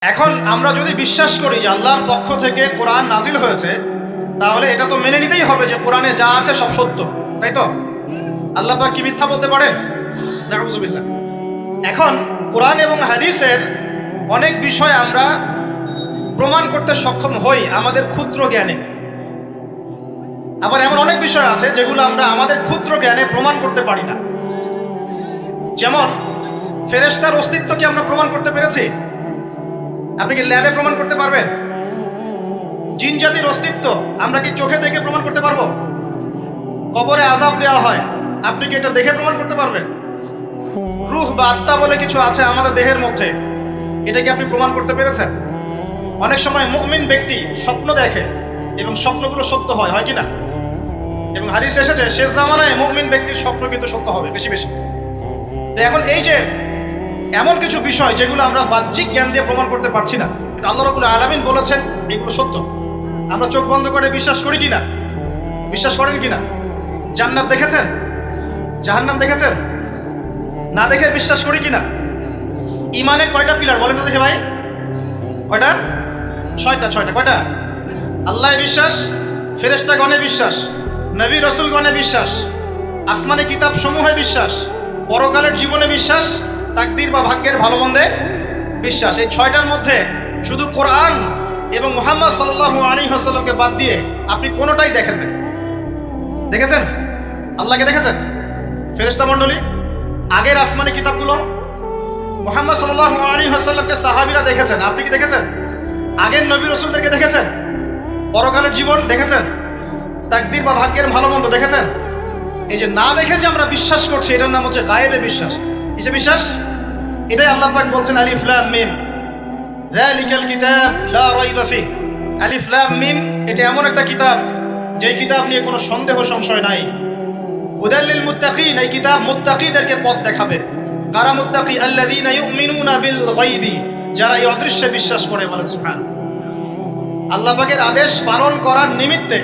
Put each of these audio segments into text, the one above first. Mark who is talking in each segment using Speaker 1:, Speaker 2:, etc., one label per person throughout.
Speaker 1: এখন আমরা যদি বিশ্বাস করি যে আল্লাহর পক্ষ থেকে কোরআন নাজিল হয়েছে, তাহলে এটা তো মেনে নিতেই হবে যে কোরআনে যা আছে সব সত্য, তাই তো? আল্লাহ পাক কি মিথ্যা বলতে পারেন? নাউযুবিল্লাহ। এখন কোরআন এবং হাদিসের অনেক বিষয় আমরা প্রমাণ করতে সক্ষম হই আমাদের ক্ষুদ্র জ্ঞানে। আবার এমন অনেক বিষয় আছে যেগুলো আমরা আমাদের ক্ষুদ্র জ্ঞানে প্রমাণ করতে পারি না। যেমন ফেরেশতার অস্তিত্ব কি আমরা প্রমাণ করতে পেরেছি? আপনি কি ল্যাবে প্রমাণ করতে পারবেন? জিন জাতির অস্তিত্ব আমরা কি চোখে দেখে প্রমাণ করতে পারবো? কবরে আযাব দেওয়া হয়, আপনি কি এটা দেখে প্রমাণ করতে পারবেন? রূহ বা আত্মা বলে কিছু আছে আমাদের দেহের মধ্যে, এটা কি আপনি প্রমাণ করতে পেরেছেন? অনেক সময় মুমিন ব্যক্তি স্বপ্ন দেখে এবং স্বপ্নগুলো সত্য হয়, হয় কি না? এবং হাদিস এসেছে শেষ জামানায় মুমিন ব্যক্তির স্বপ্ন কিন্তু সত্য হবে বেশি বেশি। তো এখন এই যে এমন কিছু বিষয় যেগুলো আমরা বাহ্যিক জ্ঞান দিয়ে প্রমাণ করতে পারছি না, কিন্তু আল্লাহ রাব্বুল আলামিন বলেছেন এগুলো সত্য। আমরা চোখ বন্ধ করে বিশ্বাস করি কিনা? বিশ্বাস করেন কিনা? জান্নাত দেখেছেন? জাহান্নাম দেখেছেন? না দেখে বিশ্বাস করি কিনা? ইমানের কয়টা পিলার বলেন তো দেখে ভাই? কয়টা? ছয়টা। কয়টা? আল্লাহ বিশ্বাস, ফেরেশতাগণে বিশ্বাস, নবী রাসূলগণে বিশ্বাস, আসমানি কিতাব সমূহে বিশ্বাস, পরকালের জীবনে বিশ্বাস, তাকদীর বা ভাগ্যের ভালো মন্দে বিশ্বাস। এই ছয়টার মধ্যে শুধু কোরআন এবং মুহাম্মদ সাল্লাল্লাহু আলাইহি ওয়াসাল্লামকে বাদ দিয়ে আপনি কোনোটাই দেখেন না। দেখেছেন? আল্লাহকে দেখেছেন? ফেরেশতা মণ্ডলী, আগের আসমানি কিতাবগুলো, মুহাম্মদ সাল্লাল্লাহু আলাইহি ওয়াসাল্লামকে সাহাবীরা দেখেছেন, আপনি কি দেখেছেন? আগের নবী রাসূলদেরকে দেখেছেন? পরকালের জীবন দেখেছেন? তাকদীর বা ভাগ্যের ভালো মন্দ দেখেছেন? এই যে না দেখে যে আমরা বিশ্বাস করছি, এটার নাম হচ্ছে গায়েবে বিশ্বাস। কিসে বিশ্বাস? এটাই আল্লাহ পাক বলছেন আলিফ লাম মিম যালিকাল কিতাব লা রাইবা ফিহ। আলিফ লাম মিম এটা এমন একটা কিতাব যেই কিতাব নিয়ে কোনো সন্দেহ সংশয় নাই। হুদাল লিল মুত্তাকিন, এই কিতাব মুত্তাকিদেরকে পথ দেখাবে। কারা মুত্তাকি? আল্লাযীনা ইউমিনুনা বিল গায়বি, যারা এই অদৃশ্যে বিশ্বাস করে। বলেন সুবহান। আল্লাহ পাকের আদেশ পালন করার নিমিত্তে,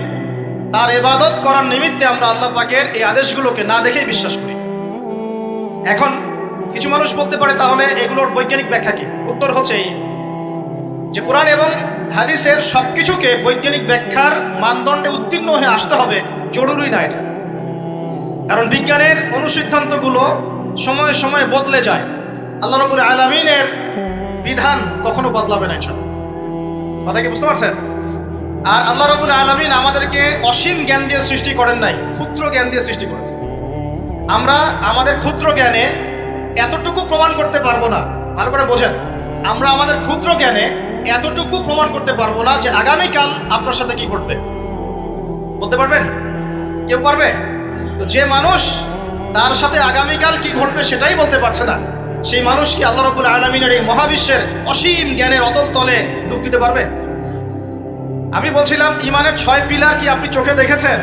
Speaker 1: তার ইবাদত করার নিমিত্তে আমরা আল্লাহ পাকের এই আদেশগুলোকে না দেখেই বিশ্বাস করি। এখন কিছু মানুষ বলতে পারে তাহলে এগুলোর বৈজ্ঞানিক ব্যাখ্যা কি? উত্তর হচ্ছে এই যে কোরআন এবং হাদিসের সবকিছুকে বৈজ্ঞানিক ব্যাখ্যার মানদণ্ডে উত্তীর্ণ হয়ে আসতে হবে জরুরি না এটা। কারণ বিজ্ঞানের অনুসিদ্ধান্তগুলো সময়ে সময়ে বদলে যায়। আল্লাহ রাব্বুল আলামিনের বিধান কখনো বদলাবে না ইনশাআল্লাহ। কথা কি বুঝতে পারছেন? আর আল্লাহ রাব্বুল আলামিন আমাদেরকে অসীম জ্ঞান দিয়ে সৃষ্টি করেন নাই, ক্ষুদ্র জ্ঞান দিয়ে সৃষ্টি করেছেন। আমরা আমাদের ক্ষুদ্র জ্ঞানে এতটুকু প্রমাণ করতে পারবো না। ভালো করে বোঝেন, আমরা আমাদের ক্ষুদ্র জ্ঞানে এতটুকু প্রমাণ করতে পারবো না যে আগামীকাল আপনার সাথে কি ঘটবে। বলতে পারবেন? কেউ পারবে? তো যে মানুষ তার সাথে আগামীকাল কি ঘটবে সেটাই বলতে পারছে না, সেই মানুষ কি আল্লাহ রাব্বুল আলামিনের এই মহাবিশ্বের অসীম জ্ঞানের অতল তলে ডুব দিতে পারবে? আমি বলছিলাম ইমানের 6 পিলার কি আপনি চোখে দেখেছেন?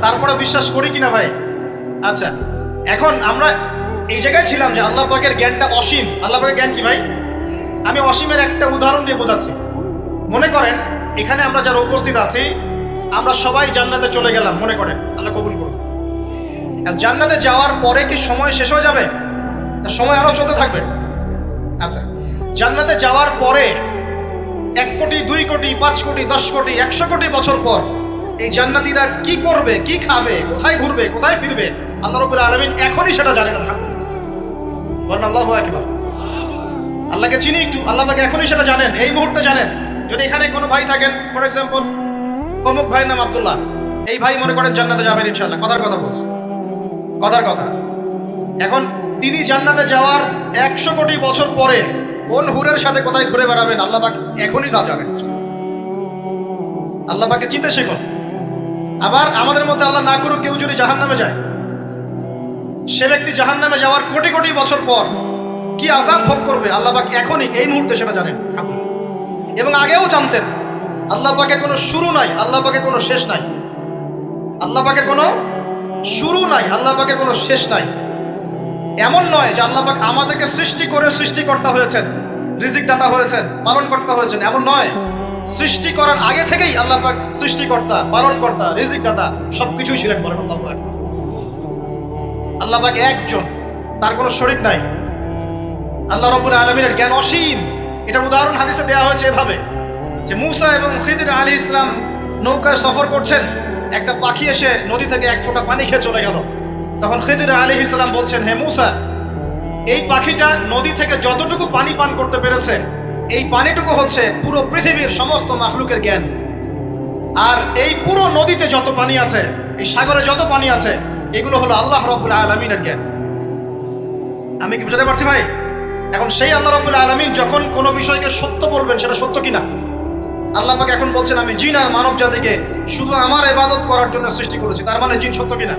Speaker 1: তারপরে বিশ্বাস করি কিনা ভাই? আচ্ছা, এখন আমরা এই জায়গায় ছিলাম যে আল্লাহ পাকের জ্ঞানটা অসীম। আল্লাহ পাকের জ্ঞান কি ভাই? আমি অসীমের একটা উদাহরণ দিয়ে বোঝাচ্ছি। মনে করেন এখানে আমরা যারা উপস্থিত আছি, আমরা সবাই জান্নাতে চলে গেলাম, মনে করেন, আল্লাহ কবুল করুন। জান্নাতে যাওয়ার পরে কি সময় শেষ হয়ে যাবে? সময় আরো চলতে থাকবে। আচ্ছা, জান্নাতে যাওয়ার পরে 1 কোটি, 2 কোটি, 5 কোটি, 10 কোটি, 100 কোটি বছর পর এই জান্নাতীরা কি করবে, কি খাবে, কোথায় ঘুরবে, কোথায় ফিরবে, আল্লাহ রাব্বুল আলামিন এখনই সেটা জানেন। আলহামদুলিল্লাহ, বলেন আল্লাহু আকবার। আল্লাহকে চিনি একটু, আল্লাহ পাক এখনই সেটা জানেন, এই মুহূর্তে জানেন। যদি এখানে কোনো ভাই থাকেন, ফর এক্সাম্পল অমুক ভাইয়ের নাম আব্দুল্লাহ, এই ভাই মনে করেন জান্নাতে যাবেন ইনশাআল্লাহ, কথার কথা বলছে, কথার কথা। এখন তিনি জান্নাতে যাওয়ার 100 কোটি বছর পরে কোন হুরের সাথে কোথায় ঘুরে বেড়াবেন আল্লাহ পাক এখনই তা জানেন। আল্লাহ পাককে চিনতে শিখুন। আবার আমাদের মধ্যে আল্লাহ না করুক কেউ যদি জাহান্নামে যায়, সে ব্যক্তি জাহান্নামে যাওয়ার কোটি কোটি বছর পর কি আযাব ভোগ করবে আল্লাহ পাক এখনই এই মুহূর্তে সেটা জানেন। এবং আগেও জানতেন। আল্লাহ পাকের কোনো শুরু নাই, আল্লাহ পাকের কোনো শেষ নাই। আল্লাহ পাকের কোনো শুরু নাই, আল্লাহ পাকের কোনো শেষ নাই। এমন নয় যে আল্লাহ পাক আমাদেরকে সৃষ্টি করে সৃষ্টিকর্তা হয়েছেন, রিজিক দাতা হয়েছেন, পালনকর্তা হয়েছেন, এমন নয়। সৃষ্টি করার আগে থেকেই আল্লাহ পাক সৃষ্টিকর্তা, পালনকর্তা, রিজিক দাতা সবকিছুই ছিলেন। বলেন আল্লাহু আকবার। আল্লাহ পাক একজন, তার কোনো শরীক নাই। আল্লাহ রাব্বুল আলামিনের জ্ঞান অসীম, এটার উদাহরণ হাদিসে দেওয়া হয়েছে এভাবে যে মূসা এবং খিদির আলাইহিস সালাম নৌকায় সফর করছেন, একটা পাখি এসে নদী থেকে এক ফোঁটা পানি খেয়ে চলে গেল। তখন খিদির আলাইহিস সালাম বলছেন, হে মূসা, এই পাখিটা নদী থেকে যতটুকু পানি পান করতে পেরেছে, এই পানিটুকু হচ্ছে পুরো পৃথিবীর সমস্ত মাখলুকের জ্ঞান। আর এই পুরো নদীতে যত পানি আছে, এই সাগরে যত পানি আছে, এগুলো হলো আল্লাহ রাব্বুল আলামিনের জ্ঞান। আমি কি বুঝাতে পারছি ভাই? এখন সেই আল্লাহ রাব্বুল আলামিন যখন কোনো বিষয়কে সত্য বলবেন, সেটা সত্য কিনা আল্লাহ পাক এখন বলছেন, আমি জিন আর মানব জাতিকে শুধু আমার ইবাদত করার জন্য সৃষ্টি করেছি। তার মানে জিন সত্য কিনা?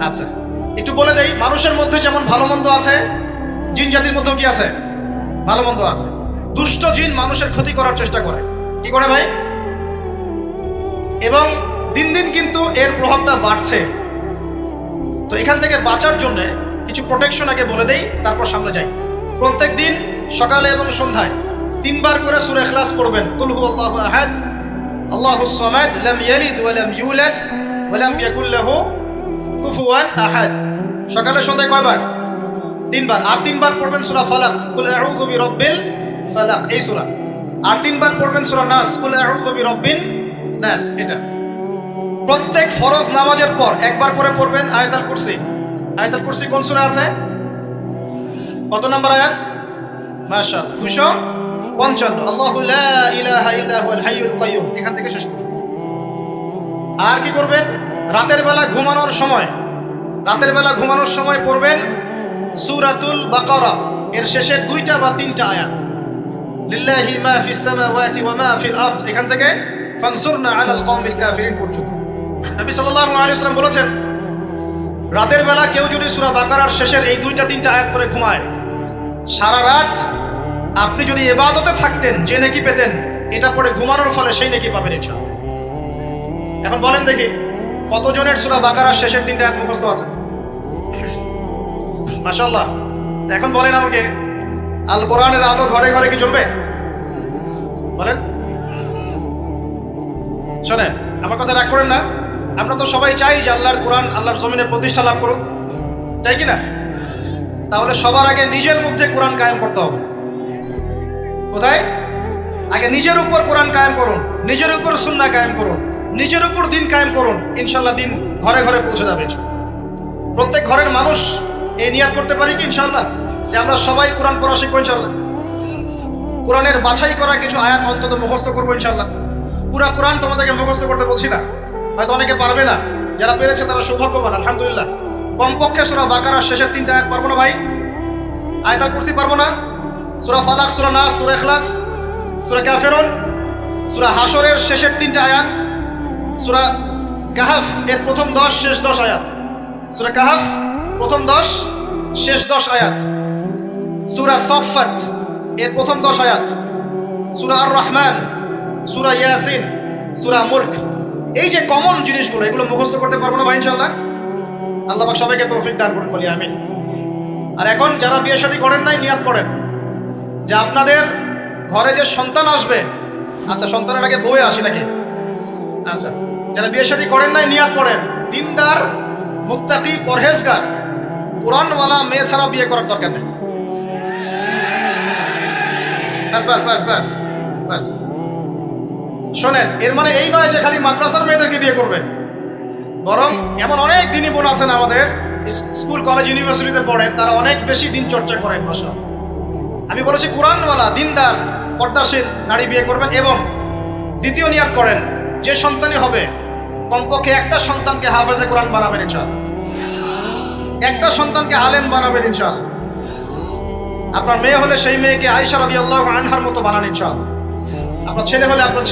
Speaker 1: আচ্ছা, একটু বলে দেই, মানুষের মধ্যে যেমন ভালো মন্দ আছে, জিন জাতির মধ্যেও কি আছে? ভালো মন্দ আছে। দুষ্ট জিন মানুষের ক্ষতি করার চেষ্টা করে। কি করে ভাই? এবং দিন দিন কিন্তু এর প্রভাবটা বাড়ছে। তো এখান থেকে বাঁচার জন্য কিছু প্রোটেকশন আগে বলে দেই, তারপর সামনে যাই। প্রত্যেক দিন সকালে এবং সন্ধ্যায় 3 বার করে সূরা ইখলাস পড়বেন। কুল হুয়াল্লাহু আহাদ, আল্লাহুস সামাদ, লাম ইয়ালিদ ওয়া লাম ইউলাদ ওয়া লাম ইয়াকুল লাহু কুফুয়ান আহাদ। সকালে সন্ধ্যায় কয়বার? 3 বার। আর 3 বার পড়বেন সূরা ফালাক, কুল আউযু বিরাব্বিল ফালাক, এই সূরা। আর 3 বার পড়বেন সূরা নাস, কুল আউযু বিরাব্বিন নাস, এটা। প্রত্যেক ফরজ নামাজের পর একবার করে পড়বেন আয়াতুল কুরসি। আয়াতুল কুরসি কোন সূরা আছে? কত নম্বর আয়াত? মাশাআল্লাহ, 255। আল্লাহু লা ইলাহা ইল্লা হুয়াল হাইয়ুল কাইয়্যুম, এখান থেকে শেষ করুন। আর কি করবেন? রাতের বেলা ঘুমানোর সময় পড়বেন সূরাতুল বাকারা, এর শেষের 2টা বা 3টা আয়াত। লিল্লাহি মা ফিস সামাওয়াতি ওয়া মা ফিল আরদ, এখান থেকে ফানসুরনা আলাল কওমিল কাফিরিন পর্যন্ত। নবী সাল্লাল্লাহু আলাইহি ওয়াসাল্লাম বলেছেন, রাতের বেলা কেউ যদি সূরা বাকারার শেষের এই 2টা 3টা আয়াত পড়ে ঘুমায়, সারা রাত আপনি যদি ইবাদতে থাকতেন যে নেকি পেতেন, এটা পড়ে ঘুমানোর ফলে সেই নেকি পাবেন ইনশাআল্লাহ। এখন বলেন দেখি, কতজনের সূরা বাকারার শেষের 3টা আয়াত মুখস্থ আছে? মাশাআল্লাহ। এখন বলেন আমাকে, আল কোরআনের আলো ঘরে ঘরে কি জ্বলবে? বলেন। শোনেন, আমার কথা রাগ করেন না। আমরা তো সবাই চাই যে আল্লাহর কোরআন আল্লাহর জমিনে প্রতিষ্ঠা লাভ করুক, চাই কি না? তাহলে সবার আগে নিজের মধ্যে কোরআন কায়েম করতে হবে। কোথায়? আগে নিজের উপর কোরআন কায়েম করুন, নিজের উপর সুন্নাহ কায়েম করুন, নিজের উপর দিন কায়েম করুন। ইনশাআল্লাহ দিন ঘরে ঘরে পৌঁছে যাবে। প্রত্যেক ঘরের মানুষ এই নিয়াত করতে পারি কি ইনশাআল্লাহ যে আমরা সবাই কোরআন পড়া শিখবো ইনশাআল্লাহ? কোরআনের বাছাই করা কিছু আয়াত অন্তত মুখস্থ করবো ইনশাআল্লাহ। পুরা কোরআন তোমাদেরকে মুখস্থ করতে বলছি না, হয়তো অনেকে পারবে না, যারা পেরেছে তারা সৌভাগ্যবান, আলহামদুলিল্লাহ। কমপক্ষে সূরা বাকারার শেষের 3টা আয়াত পারবো না ভাই? আয়াতুল কুরসি পারবো না? সূরা ফালাক, সূরা নাস, সূরা ইখলাস, সূরা কাফিরুন, সূরা হাশরের শেষের 3টা আয়াত, সূরা কাহফ এর প্রথম 10 শেষ 10 আয়াত, সূরা কাহফ প্রথম 10 শেষ 10 আয়াত, সূরা সাফফাত এর প্রথম 10 আয়াত, সূরা আর রহমান, সূরা ইয়াসিন, সূরা মুলক। এই যে কমন জিনিসগুলো, এগুলো মুখস্থ করতে পারবো না ভাই ইনশাআল্লাহ? আল্লাহ পাক সবাইকে তৌফিক দান করুন, বলি আমিন। আর এখন যারা বিয়ে শাদী করেন নাই, নিয়াত করেন যে আপনাদের ঘরে যে সন্তান আসবে, আচ্ছা সন্তানের আগে বউয়ে আসি নাকি? আচ্ছা, যারা বিয়ে শাদী করেন নাই নিয়াত করেন, দিনদার, মুত্তাকি, পরহেজগার, কোরআনওয়ালা মেয়ে ছাড়া বিয়ে করার দরকার নেই। বাস বাস বাস বাস বাস। শোনেন, এর মানে এই নয় যে খালি মাদ্রাসার মেয়েদেরকে বিয়ে করবেন, বরং এমন অনেক দিনী বোন আছেন আমাদের স্কুল কলেজ ইউনিভার্সিটিতে পড়েন, তারা অনেক বেশি দিন চর্চা করেন। মাশাআল্লাহ। আমি বলেছি কোরআনওয়ালা দিনদার পর্দাশীল নারী বিয়ে করবেন। এবং দ্বিতীয় নিয়াত করেন, যে সন্তানই হবে কমপক্ষে একটা সন্তানকে হাফেজে কোরআন বানাবেন ইনশাআল্লাহ, একটা সন্তানকে আলেম বানাবেন ইনশাআল্লাহ। আপনার মেয়ে হলে সেই মেয়েকে আয়েশা রাদিয়াল্লাহু আনহার মতো বানান ইনশাআল্লাহ। আপনার ছেলে হলে আপনার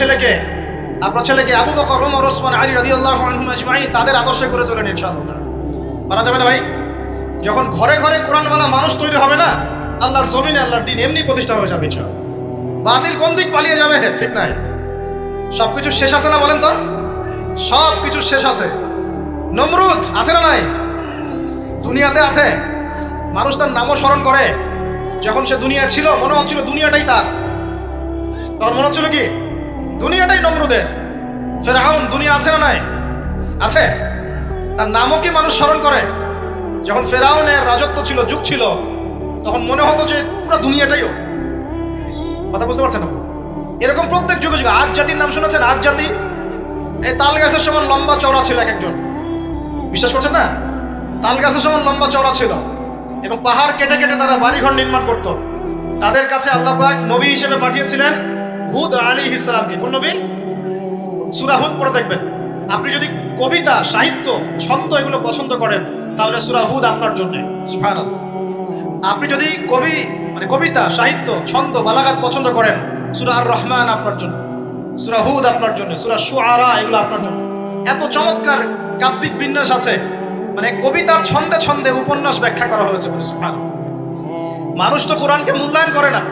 Speaker 1: ছেলেকে আবু বকর, ওমর, ওসমান, আলী রাদিয়াল্লাহু আনহুম আজমাইন তাদের আদর্শে করে তোলেন ইনশাআল্লাহ। পারা যাবে না ভাই? যখন ঘরে ঘরে কোরআনওয়ালা মানুষ তৈরি হবে না, আল্লাহর জমিনে আল্লাহর দিন এমনি প্রতিষ্ঠা হয়ে যাবে ইনশাআল্লাহ। বাতিল কোন দিক পালিয়ে যাবে? ঠিক নাই? সবকিছু শেষ আছে না বলেন তো? সব কিছু শেষ আছে। নমরুদ আছে না নাই? দুনিয়াতে আছে। মানুষ তার নামও স্মরণ করে। যখন সে দুনিয়া ছিল মনে হচ্ছিল দুনিয়াটাই তার, তখন মনে হচ্ছিল কি দুনিয়াটাই নমরুদের। ফেরাউন দুনিয়া আছে না নাই? আছে। তার নামও কি মানুষ স্মরণ করে? যখন ফেরাউনের রাজত্ব ছিল, যুগ ছিল, তখন মনে হতো যে পুরো দুনিয়াটাইও। কথা বুঝতে পারছেন না? এরকম প্রত্যেক যুগে যুগে আজ জাতির নাম শুনেছেন? আজ জাতি এই তাল গাছের সমান লম্বা চওড়া ছিল এক একজন, বিশ্বাস করছেন না? তাল গাছের সমান লম্বা চওড়া ছিল এবং পাহাড় কেটে কেটে তারা বাড়িঘর নির্মাণ করত। তাদের কাছে আল্লাহ পাক নবী হিসেবে পাঠিয়েছিলেন হুদ আলাইহিস সালামকে। কোন নবী? সূরা হুদ পড়ে দেখবেন। আপনি যদি কবিতা, সাহিত্য, ছন্দ এগুলো পছন্দ করেন তাহলে সূরা হুদ আপনার জন্য। সুবহানাল্লাহ। আপনি যদি কবিতা, সাহিত্য, ছন্দ, বালাগাত পছন্দ করেন, সূরা আর রহমান আপনার জন্য, সূরা হুদ আপনার জন্য, সূরা শুআরা এগুলো আপনার জন্য। এত চমৎকার কাব্যিক বিন্যাস আছে, মানে কবিতার ছন্দে ছন্দে উপন্যাস ব্যাখ্যা করা হয়েছে। সুবহানাল্লাহ। মানুষ তো কোরআনকে মূল্যায়ন করে না।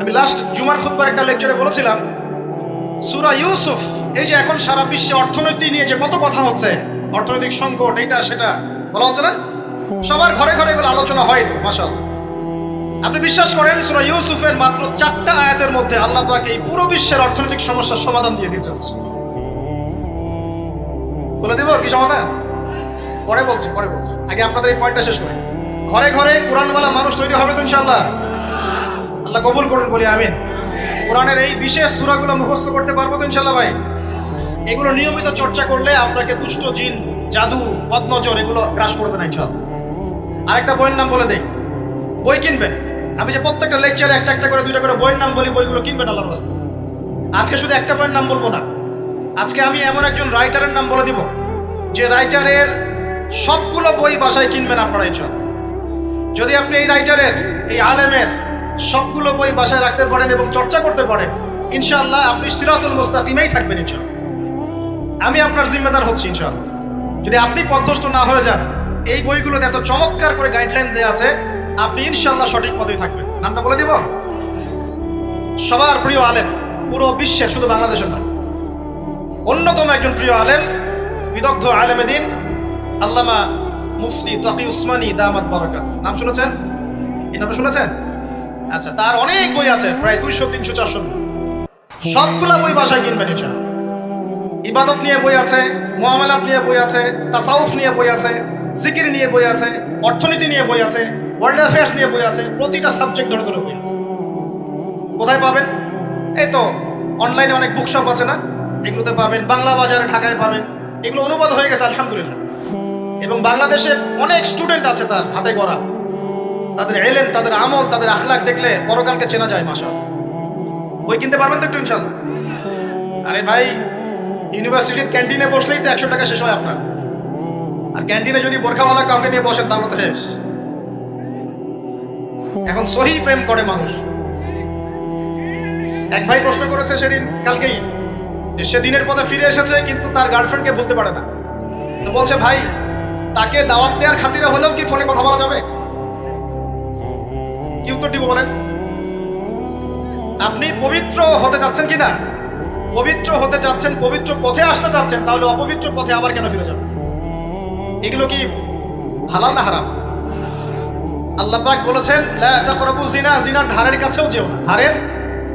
Speaker 1: আমি লাস্ট জুমার খুতবার একটা লেকচারে বলেছিলাম, সূরা ইউসুফ, এই যে এখন সারা বিশ্বে অর্থনীতি নিয়ে যে কত কথা হচ্ছে, অর্থনৈতিক সংকট, এইটা সেটা বলা হচ্ছে না, সবার ঘরে ঘরে এগুলো আলোচনা হয় তো, মাশাআল্লাহ। আপনি বিশ্বাস করেন সূরা ইউসুফের মাত্র 4টা আয়াতের মধ্যে আল্লাহ পাক এই পুরো বিশ্বের অর্থনৈতিক সমস্যার সমাধান দিয়ে দিয়েছেন। বলে দেব কি সমাধান? পরে বলছি। আগে আপনাদের এই পয়েন্টটা শেষ করি। ঘরে ঘরে কোরআনওয়ালা মানুষ তৈরি হবে তো ইনশাআল্লাহ। আল্লাহ কবুল করুন, বলি আমিন। কোরআনের এই বিশেষ সূরাগুলো মুখস্থ করতে পারবো তো ইনশাআল্লাহ ভাই? এগুলো নিয়মিত চর্চা করলে আপনাকে দুষ্ট জিন, জাদু, বদনজর এগুলো গ্রাস করবে না ইনশাআল্লাহ। আরেকটা বইয়ের নাম বলে দেই, বই কিনবেন। আমি যে প্রত্যেকটা লেকচারে একটা একটা করে 2টা করে বইয়ের নাম বলি, বইগুলো কিনবেন আল্লাহর রাস্তায়। আজকে শুধু একটা বইয়ের নাম বলবো না, আজকে আমি এমন একজন রাইটারের নাম বলে দিব যে রাইটারের সবগুলো বই বাসায় কিনবেন আপনারা ইনশাআল্লাহ। যদি আপনি এই রাইটারের, এই আলেমের সবগুলো বই বাসায় রাখতে পারেন এবং চর্চা করতে পারেন, ইনশাআল্লাহ আপনি সিরাতুল মুস্তাকিমেই থাকবেন ইনশাআল্লাহ। আমি আপনার জিম্মেদার হচ্ছি ইনশাআল্লাহ। যদি আপনি পথভ্রষ্ট না হয়ে যান, এই বইগুলোতে এত চমৎকার করে গাইডলাইন দেওয়া আছে, আপনি ইনশাআল্লাহ সঠিক পথেই থাকবেন। নামটা বলে দিব, সবার প্রিয় আলেম, পুরো বিশ্বের, শুধু বাংলাদেশের নয়, অন্যতম একজন প্রিয় আলেম, বিদগ্ধ আলেমে দ্বীন আল্লামা মুফতি তাকি উসমানী দামাত বারাকাত। নাম শুনেছেন? এই নামটা শুনেছেন? আচ্ছা, তার অনেক বই আছে, প্রায় 200, 300, 400। সবগুলা বই বাসায় কিনবেন ইনশাআল্লাহ। ইবাদত নিয়ে বই আছে, মুআমালাত নিয়ে বই আছে, তাসাউফ নিয়ে বই আছে, জিকির নিয়ে বই আছে, অর্থনীতি নিয়ে বই আছে, ওয়ার্ল্ড অ্যাফেয়ার্স নিয়ে বই আছে, প্রতিটা সাবজেক্ট ধরে ধরে বই আছে। কোথায় পাবেন? এই তো অনলাইনে অনেক বুকশপ আছে না, এগুলোতে পাবেন। বাংলা বাজারে, ঢাকায় পাবেন। এগুলো অনুবাদ হয়ে গেছে আলহামদুলিল্লাহ। এবং বাংলাদেশে অনেক স্টুডেন্ট আছে তার হাতে গড়া, তাদের ইলম, তাদের আমল, তাদের আখলাক দেখলে পরকালকে চেনা যায়। মাশাআল্লাহ। বই কিনতে পারবেন তো একটু ইনশাআল্লাহ? আরে ভাই, ইউনিভার্সিটির ক্যান্টিনে বসলেই তো 100 টাকা শেষ হয় আপনার। আর ক্যান্টিনে যদি বোরখাওয়ালা কাউকে নিয়ে বসেন তাহলে তো শেষ। এখন সহি প্রেম করে মানুষ। এক ভাই প্রশ্ন করেছে সেদিন, কালকেই, সে দিনের পথে ফিরে এসেছে কিন্তু তার গার্লফ্রেন্ডকে বলতে পারে না। তো বলছে, ভাই তাকে দাওয়াত দেওয়ার খাতিরে হলেও কি ফোনে কথা বলা যাবে? কি উত্তর দিব বলেন? আপনি পবিত্র হতে যাচ্ছেন কিনা? পবিত্র হতে যাচ্ছেন, পবিত্র পথে আসতে যাচ্ছেন, তাহলে অপবিত্র পথে আবার কেন ফিরে যাবেন? এগুলো কি হালাল না হারাম? আল্লাহ পাক বলেছেন, লা তাকরাবু জিনা, জিনার ধারের কাছেও যেও না, ধারের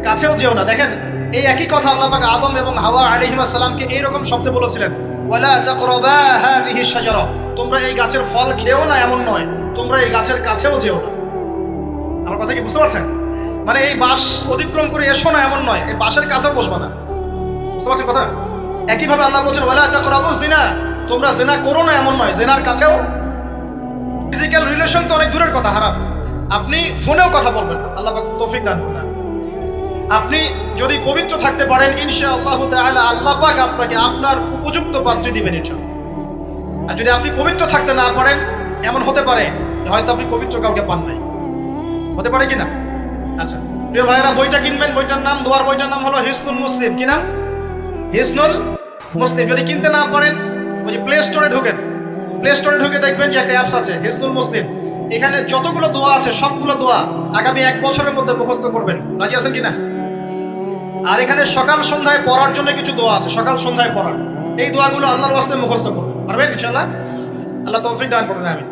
Speaker 1: কাছেও যেও না। দেখেন, এই একই কথা আল্লাহ পাক আদম এবং হাওয়া আলাইহিস সালামকে এইরকম শব্দে বলেছিলেন, ওয়ালা তাকরাবা হাযিহি শাজারা, তোমরা এই গাছের ফল খেও না এমন নয়, তোমরা এই গাছের কাছেও যেও না। আমার কথা কি বুঝতে পারছেন? মানে এই বাঁশ অতিক্রম করে এসো না এমন নয়, এই বাঁশের কাছেও বসবা না। বুঝতে পারছেন কথা? একইভাবে আল্লাহ বলছেন, ওয়ালা তাকরাবু জিনা, তোমরা জিনা করো না এমন নয়, জিনার কাছেও। ফিজিক্যাল রিলেশন তো অনেক দূরের কথা, হারাম। আপনি ফোনেও কথা বলবেন না, আল্লাহ পাক তৌফিক দান করুন। আপনি যদি পবিত্র থাকতে পারেন ইনশাআল্লাহ তাআলা, আল্লাহ পাক আপনাকে আপনার উপযুক্ত পাত্রী দিবেন ইনশাআল্লাহ। আর যদি আপনি পবিত্র থাকতে না পারেন, এমন হতে পারে হয়তো আপনি পবিত্র কাউকে পান নাই, হতে পারে কিনা? আচ্ছা প্রিয় ভাইয়েরা, বইটা কিনবেন। বইটার নাম, দোয়ার বইটার নাম হলো হিসনুল মুসলিম। কি নাম? হিসনুল মুসলিম। যদি কিনতে না পারেন, ওই যে প্লে স্টোরে ঢোকেন, প্লে স্টোরে ঢুকে দেখবেন যে একটা অ্যাপস আছে হিসনুল মুসলিম। এখানে যতগুলো দোয়া আছে সবগুলো দোয়া আগামী 1 বছরের মধ্যে মুখস্থ করবেন। রাজি আছেন কিনা? আর এখানে সকাল সন্ধ্যায় পড়ার জন্য কিছু দোয়া আছে, সকাল সন্ধ্যায় পড়ার। এই দোয়াগুলো আল্লাহর ওয়াস্তে মুখস্থ করবেন, পারবেন ইনশাআল্লাহ। আল্লাহ তৌফিক দান করুন। আমি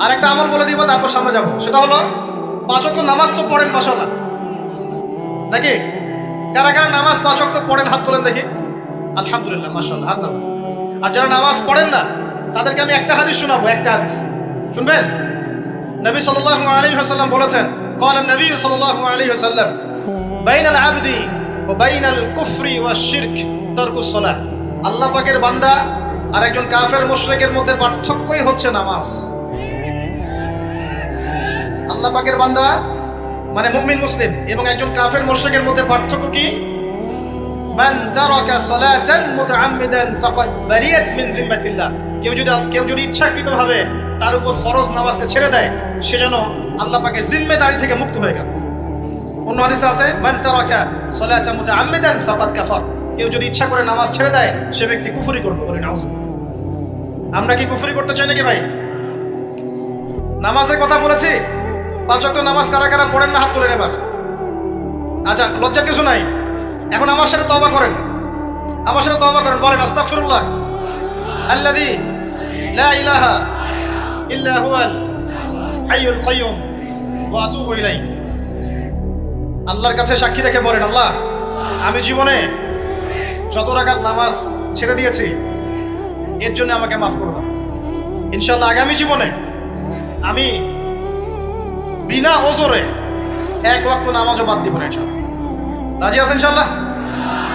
Speaker 1: আর একটা আমল বলে দিব, তারপর সামনে যাব। সেটা হলো 5 ওয়াক্ত নামাজ তো পড়েন মাশাআল্লাহ, নাকি? কারা কারা নামাজ 5 ওয়াক্ত পড়েন হাত তোলেন দেখি। আলহামদুলিল্লাহ, মাশাআল্লাহ, হাত নামান। আর যারা নামাজ পড়েন না তাদেরকে আমি একটা হাদিস শোনাবো, একটা হাদিস শুনবেন। নবী সাল্লাল্লাহু আলাইহি ওয়াসাল্লাম বলেছেন, ক্বালা নবী সাল্লাল্লাহু আলাইহি ওয়াসাল্লাম, বাইনাল আবদি ও বাইনাল কুফরি ওয়াশ শিরক তারকুস সালাহ। আল্লাহ পাকের বান্দা আর একজন কাফের মুশরিকের মধ্যে পার্থক্যই হচ্ছে নামাজ। আল্লাহ পাকের বান্দা মানে মুমিন মুসলিম এবং একজন কাফের মুশরিকের মধ্যে পার্থক্য কি? মান তারাকা সালাতান মুতাআম্মিদান ফাকাদ বারিয়াত মিন যিম্মাতিল্লাহ। কেউ যদি ইচ্ছাকৃতভাবে তার উপর ফরজ নামাজকে ছেড়ে দেয়, সে যেন আল্লাহ পাকের জিম্মেদারি থেকে মুক্ত হয়ে গেল। অন্য হাদিসে আছে মান তারাকা সালাতান মুতাআম্মিদান ফাকাদ কাফার। কেউ যদি ইচ্ছা করে নামাজ ছেড়ে দেয়, সে ব্যক্তি কুফরি করবে। বলি নাউজুবিল্লাহ। আমরা কি কুফরি করতে চাই নাকি ভাই? নামাজের কথা বলেছি, 5 ওয়াক্ত নামাজ কারা কারা পড়েন না হাত তুলেন এবার। আচ্ছা, লজ্জার কিছু নাই। এখন আমার সাথে তওবা করেন, আমার সাথে তওবা করেন, বলেন আস্তাগফিরুল্লাহ আল্লাযী লা ইলাহা ইল্লা হুয়াল হাইয়ুল কাইয়্যুম ওয়া আতুবু ইলাইহি। আল্লাহর কাছে সাক্ষী রেখে বলেন, আল্লাহ আমি জীবনে যত রাকাত নামাজ ছেড়ে দিয়েছি এর জন্য আমাকে মাফ করে দাও। ইনশাআল্লাহ আগামী জীবনে আমি বিনা ওজরে 1 ওয়াক্ত নামাজও বাদ দিব না ইনশাআল্লাহ। রাজি আছেন ইনশাআল্লাহ?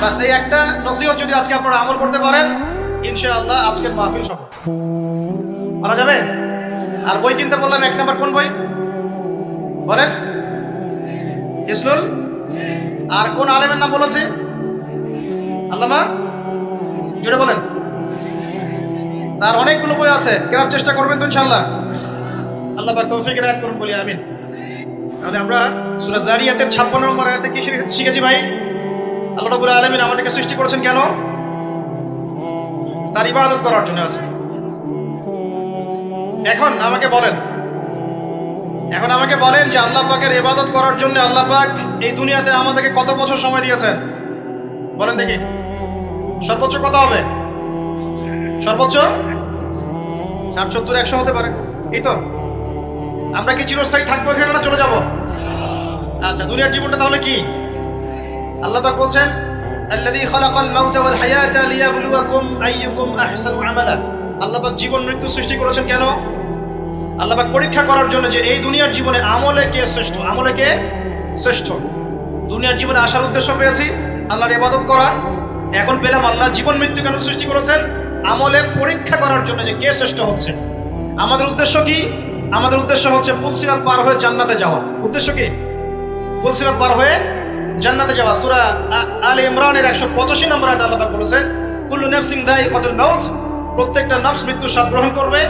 Speaker 1: বাস এই একটা নসিহত যদি আজকে আপনারা আমল করতে পারেন, ইনশাআল্লাহ আজকের মাহফিল সফল। বলা যাবে? আর বই কিনতে বললাম 1 নাম্বার কোন বই বলেন? ইসনুল। আর কোন আলেমের নাম বলেছে? আল্লামা, জোরে বলেন। তার অনেকগুলো বই আছে, কেনার চেষ্টা করবেন তো ইনশাআল্লাহ। আল্লাহ পাক তৌফিক এনায়েত করুন বলি আমিন। তাহলে আমরা সূরা জারিয়াতের 56 নম্বর আয়াতে কি শিখেছি ভাই? আল্লাহ রাব্বুল আলামিন আমাদেরকে সৃষ্টি করেছেন কেন? তার ইবাদত করার জন্য আছে। এখন আমাকে বলেন যে আল্লাহ পাকের ইবাদত করার জন্য আল্লাহ পাক এই দুনিয়াতে আমাদেরকে কত বছর সময় দিয়েছেন? বলেন দেখি। সর্বোচ্চ কত হবে? সর্বোচ্চ 60, 70, 100 হতে পারে। এই তো। আমরা কি চিরস্থায়ী থাকবো এখানে না চলে যাব? আচ্ছা, দুনিয়ার জীবনটা তাহলে কি? আল্লাহ পাক বলছেন আল্লাযী খালাকাল মাউতা ওয়াল হায়াতা লিয়াবলুয়াকুম আইয়ুকুম আহসানু আমালা। আল্লাহ পাক জীবন মৃত্যু সৃষ্টি করেছেন কেন? আল্লাহ পাক পরীক্ষা করার জন্য যে এই দুনিয়ার জীবনে আমলে কে শ্রেষ্ঠ, আমলে কে শ্রেষ্ঠ। দুনিয়ার জীবনে আসার উদ্দেশ্য পেয়েছি আল্লাহর ইবাদত করা, এখন পেলাম আল্লাহ জীবন মৃত্যু কেন সৃষ্টি করেছেন? আমলে পরীক্ষা করার জন্য যে কে শ্রেষ্ঠ হচ্ছে। আমাদের উদ্দেশ্য কি? আমাদের উদ্দেশ্য হচ্ছে পুলসিরাত পার হয়ে জান্নাতে যাওয়া। উদ্দেশ্য কি? পুলসিরাত পার হয়ে জান্নাতে যাওয়া। সূরা আলে ইমরানের 185 নম্বর আয়াতে আল্লাহ পাক বলেছেন কুল্লু নাফসিন যায়িকাতুল মাউত। প্রত্যেকটা নফস মৃত্যু স্বাদ গ্রহণ করবে,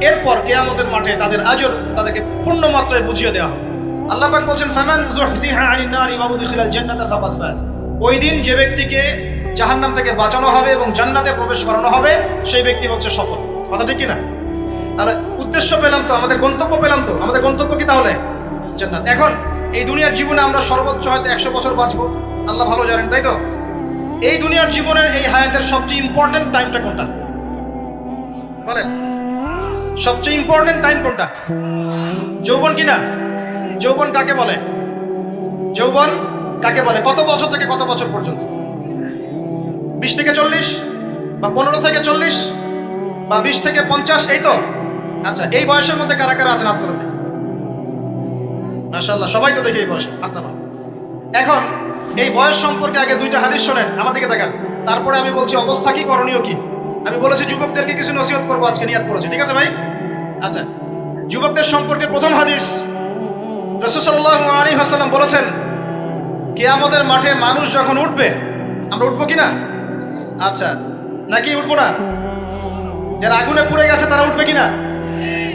Speaker 1: এরপর কিয়ামতের মাঠে তাদের আজর তাদেরকে পূর্ণ মাত্রায় বুঝিয়ে দেওয়া হবে। আল্লাহ পাক বলেন ফামান যুহজিহা আনিন নারি ওয়া উদখিলাল জান্নাতা ফাকাদ ফাজ। ওই দিন যে ব্যক্তিকে জাহান্নাম থেকে বাঁচানো হবে এবং জান্নাতে প্রবেশ করানো হবে, সেই ব্যক্তি হচ্ছে সফল। কথা ঠিক কি না? তাহলে উদ্দেশ্য পেলাম তো, আমাদের গন্তব্য পেলাম তো। আমাদের গন্তব্য কি তাহলে? জান্নাত। এখন এই দুনিয়ার জীবনে আমরা সর্বোচ্চ হয়তো 100 বছর বাঁচবো, আল্লাহ ভালো জানেন, তাই তো? এই দুনিয়ার জীবনের এই হায়াতের সবচেয়ে ইম্পর্টেন্ট টাইমটা কোনটা বলেন? সবচেয়ে ইম্পর্টেন্ট টাইম কোনটা? যৌবন কি না? যৌবন কাকে বলে? যৌবন কাকে বলে? কত বছর থেকে কত বছর পর্যন্ত? 20 থেকে 40 বা 15 থেকে 40 বা 20 থেকে 50, এই তো। আচ্ছা, এই বয়সের মধ্যে কারা কারা আছেন হাত তুলুন। মাশাআল্লাহ, সবাই তো দেখি এই বয়সে হাত নামান। এখন এই বয়স সম্পর্কে আগে 2টা হাদিস শোনেন, আমার দিকে তাকান, তারপরে আমি বলছি অবস্থা কি, করণীয় কি। আমি বলেছি যুবকদেরকে কিছু নসিহত করবো আজকে, নিয়াত করেছি, ঠিক আছে ভাই? আচ্ছা, যুবকদের সম্পর্কে প্রথম হাদিস, রাসূল সাল্লাল্লাহু আলাইহি ওয়াসাল্লাম বলেছেন কিয়ামতের মাঠে মানুষ যখন উঠবে, আমরা উঠবো কি না? আচ্ছা, নাকি উঠবো না? যারা আগুনে পুড়ে গেছে তারা উঠবে কিনা?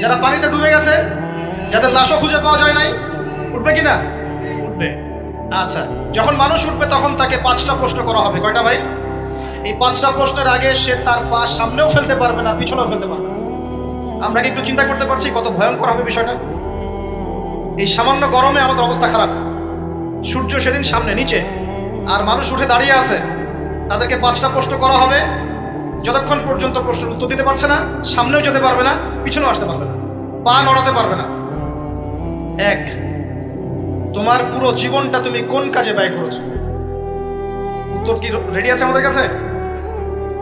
Speaker 1: যারা পানিতে ডুবে গেছে, যাদের লাশও খুঁজে পাওয়া যায় নাই, উঠবে কিনা? উঠবে। আচ্ছা, যখন মানুষ উঠবে তখন তাকে 5টা প্রশ্ন করা হবে। কয়টা ভাই? এই 5টা প্রশ্নের আগে সে তার পা সামনেও ফেলতে পারবে না, পিছনেও ফেলতে পারবে না। আমরা কি একটু চিন্তা করতে পারছি কত ভয়ঙ্কর হবে বিষয়টা? এই সামান্য গরমে আমাদের অবস্থা খারাপ, সূর্য সেদিন সামনে নিচে, আর মানুষ উঠে দাঁড়িয়ে আছে, তাদেরকে 5টা প্রশ্ন করা হবে। যতক্ষণ পর্যন্ত প্রশ্নের উত্তর দিতে পারছে না, সামনেও যেতে পারবে না, পিছনেও আসতে পারবে না, পা নড়াতে পারবে না। 1, তোমার পুরো জীবনটা তুমি কোন কাজে ব্যয় করেছো? উত্তর কি রেডি আছে আমাদের কাছে?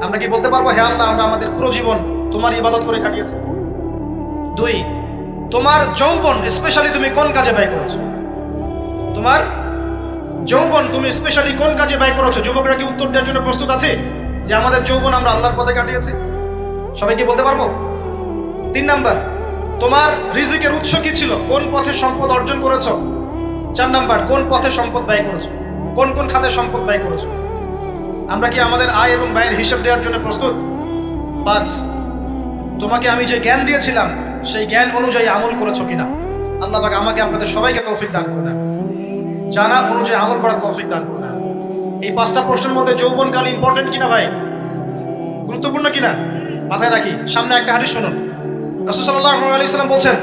Speaker 1: আমরা কি বলতে পারবো হে আল্লাহ আমরা আমাদের পুরো জীবন তোমার ইবাদত করে কাটিয়েছি? 2, তোমার যৌবন স্পেশালি তুমি কোন কাজে ব্যয় করেছো? তোমার যৌবন তুমি স্পেশালি কোন কাজে ব্যয় করেছো? যুবকরা কি উত্তর দেওয়ার জন্য প্রস্তুত আছে যে আমাদের যৌবন আমরা আল্লাহর পথে কাটিয়েছি? সবাই কি বলতে পারবো? 3 নাম্বার, তোমার রিজিকের উৎস কি ছিল? কোন পথে সম্পদ অর্জন করেছো? 4 নাম্বার, কোন পথে সম্পদ ব্যয় করেছো? কোন কোন খাতে সম্পদ ব্যয় করেছো? আমরা কি আমাদের আয় এবং ব্যয়ের হিসাব দেওয়ার জন্য প্রস্তুত? 5, তোমাকে আমি যে জ্ঞান দিয়েছিলাম সেই জ্ঞান অনুযায়ী আমল করেছো কিনা? আল্লাহ পাক আমাকে আপনাদের সবাইকে তৌফিক দান করে দেন, জানা অনুযায়ী আমল করার তৌফিক দান করে দেন। এই 5টা প্রশ্নের মধ্যে যৌবনকাল ইম্পর্টেন্ট কিনা ভাই? গুরুত্বপূর্ণ কিনা? মাথায় রাখি। সামনে একটা হাদিস শুনুন। রাসূল সাল্লাল্লাহু আলাইহি ওয়াসাল্লাম বলছেন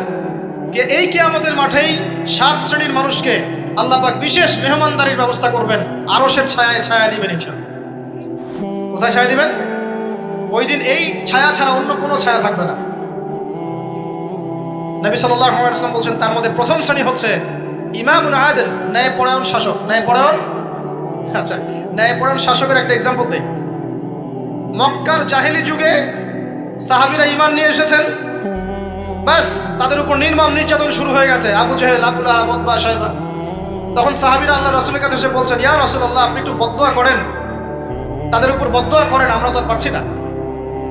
Speaker 1: যে এই কিয়ামতের মাঠেই 7 শ্রেণীর মানুষকে আল্লাহ পাক বিশেষ মেহমানদারির ব্যবস্থা করবেন, আরশের ছায়ায় ছায়া দিবেন ইনশাআল্লাহ। কোথায় ছায়া দিবেন? ওই দিন এই ছায়া ছাড়া অন্য কোনো ছায়া থাকবে না। নবী সাল্লাল্লাহু আলাইহি ওয়াসাল্লাম বলছেন তার মধ্যে প্রথম শ্রেণী হচ্ছে ইমামুন আদিল, ন্যায়পরায়ণ শাসক। ন্যায়পরায়ণ, আচ্ছা, ন্যায়পরায়ণ শাসকের একটা এক্সাম্পল দেই। মক্কার জাহেলি যুগে সাহাবীরা ঈমান নিয়ে এসেছেন, বাস তাদের উপর নির্মম নির্যাতন শুরু হয়ে গেছে, আবু জাহেল, আবু লাহাব, উতবা, শায়বা। তখন সাহাবীরা আল্লাহ রাসূলের কাছে এসে বলছেন, ইয়া রাসূলুল্লাহ, আপনি একটু বদদোয়া করেন, তাদের উপর বদদোয়া করেন, আমরা তো আর পারছি না।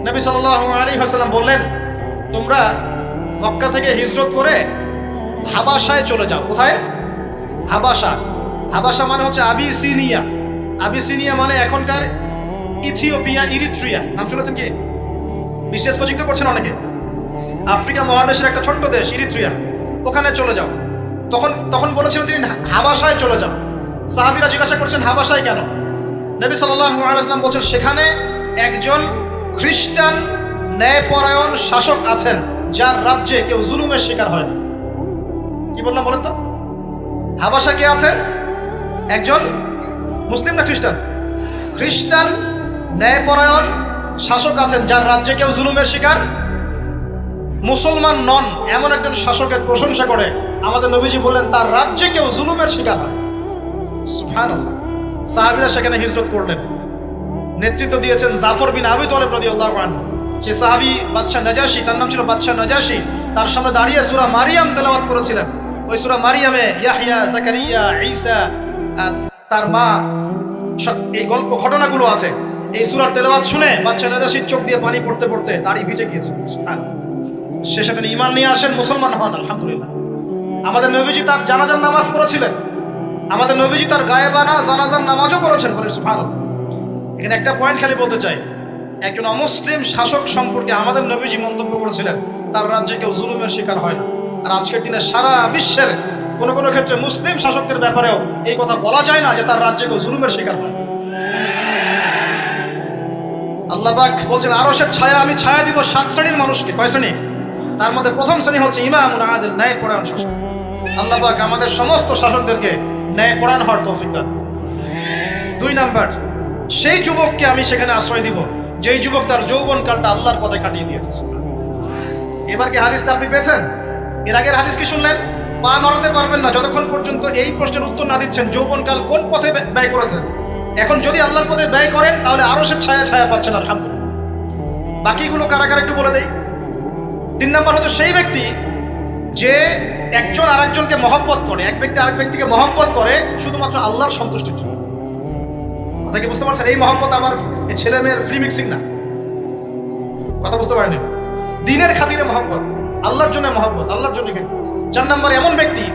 Speaker 1: নবী সাল্লাল্লাহু আলাইহি ওয়াসাল্লাম বললেন, তোমরা মক্কা থেকে হিজরত করে হাবাসায় চলে যাও। কোথায়? হাবাসা। হাবাসা মানে হচ্ছে আবিসিনিয়া। আবিসিনিয়া মানে এখনকার ইথিওপিয়া, ইরিত্রিয়া। নাম শুনেছেন কি? বিশেষ কোচিং তো করছেন অনেকে। আফ্রিকা মহাদেশের একটা ছোট্ট দেশ ইরিত্রিয়া, ওখানে চলে যাও। তখন বলেছিলেন তিনি হাবাসায় চলে যাও। সাহাবীরা জিজ্ঞাসা করছেন হাবাসায় কেন? নবী সাল্লাল্লাহু আলাইহি ওয়াসাল্লাম বলছেন সেখানে একজন খ্রিস্টান ন্যায়পরায়ণ শাসক আছেন যার রাজ্যে কেউ জুলুমের শিকার হয় না। কি বললাম বলেন তো? হাবাসা কে আছেন? একজন মুসলিম না খ্রিস্টান? খ্রিস্টান ন্যায়পরায়ণ শাসক আছেন যার রাজ্যে কেউ জুলুমের শিকার, মুসলমান নন এমন একজন শাসকের প্রশংসা করে আমাদের নবীজি বললেন তার রাজ্যে কেউ জুলুমের শিকার হয়। সুবহানাল্লাহ। সাহাবীরা সেখানে হিজরত করলেন। নেতৃত্ব দিয়েছেন জাফর বিন আবি তালিব রাদিয়াল্লাহু আনহু। সে সাহাবী বাদশা নাজাশী, তার নাম ছিল বাদশা নাজাশী, তার সামনে দাঁড়িয়ে সূরা মারিয়াম তেলাওয়াত করেছিলেন। ওই সূরা মারিয়ামে ইয়াহইয়া, জাকারিয়া, ঈসা, তার মা, এই গল্প ঘটনাগুলো আছে। এই সূরার তেলাওয়াত শুনে বাদশা নাজাশীর চোখ দিয়ে পানি পড়তে পড়তে দাড়ি ভিজে গিয়েছে। শেষে তিনি ঈমান নিয়ে আসেন, মুসলমান হন, আলহামদুলিল্লাহ। আমাদের নবীজি তার জানাজার নামাজ পড়েছিলেন, আমাদের নবীজি তার গায়েবানা জানাজার নামাজও পড়েছেন। বলে সুবহানাল্লাহ। এখানে একটা পয়েন্ট খালি বলতে চাই, একজন অমুসলিম শাসক সম্পর্কে আমাদের নবীজি মন্তব্য করেছিলেন তার রাজ্যে কেউ জুলুমের শিকার হয় না। আর আজকের দিনে সারা বিশ্বের কোনো কোনো ক্ষেত্রে মুসলিম শাসকদের ব্যাপারেও এই কথা বলা যায় না যে তার রাজ্যে কেউ জুলুমের শিকার হয়। আল্লাহ পাক বলছেন আরশের ছায়া আমি ছায়া দিব 7 শ্রেণীর মানুষকে। কয় শ্রেণী? তার মধ্যে প্রথম শ্রেণী হচ্ছে ইমামুন আদিল, ন্যায়পরায়ণ শাসক। আল্লাহ পাক আমাদের সমস্ত শাসকদেরকে ন্যায়পরায়ণ হওয়ার তৌফিক দান। 2 নাম্বার, সেই যুবককে আমি সেখানে আশ্রয় দিব যেই যুবক তার যৌবনকালটা আল্লাহর পথে কাটিয়ে দিয়েছে। এবার কি হাদিসটা আপনি পেয়েছেন? এর আগের হাদিস কি শুনলেন? পা নড়াতে পারবেন না যতক্ষণ পর্যন্ত এই প্রশ্নের উত্তর না দিচ্ছেন যৌবনকাল কোন পথে ব্যয় করেছেন। এখন যদি আল্লাহর পথে ব্যয় করেন তাহলে আরশের ছায়া ছায়া পাচ্ছেন, আলহামদুলিল্লাহ। বাকিগুলো কারা কারা একটু বলে দেই। 3 নাম্বার হচ্ছে সেই ব্যক্তি যে একজন আরেকজনকে মহব্বত করে, এক ব্যক্তি আরেক ব্যক্তিকে মহব্বত করে শুধুমাত্র আল্লাহর সন্তুষ্টির জন্য। কথা কি বুঝতে পারছেন? এই মহব্বত আবার এই ছেলে মেয়ের ফ্রি মিক্সিং না। কথা বুঝতে পারেনি? দিনের খাতিরে মহব্বত, আল্লাহর জন্য মহব্বত, আল্লাহর জন্য। 4 নাম্বার এমন ব্যক্তি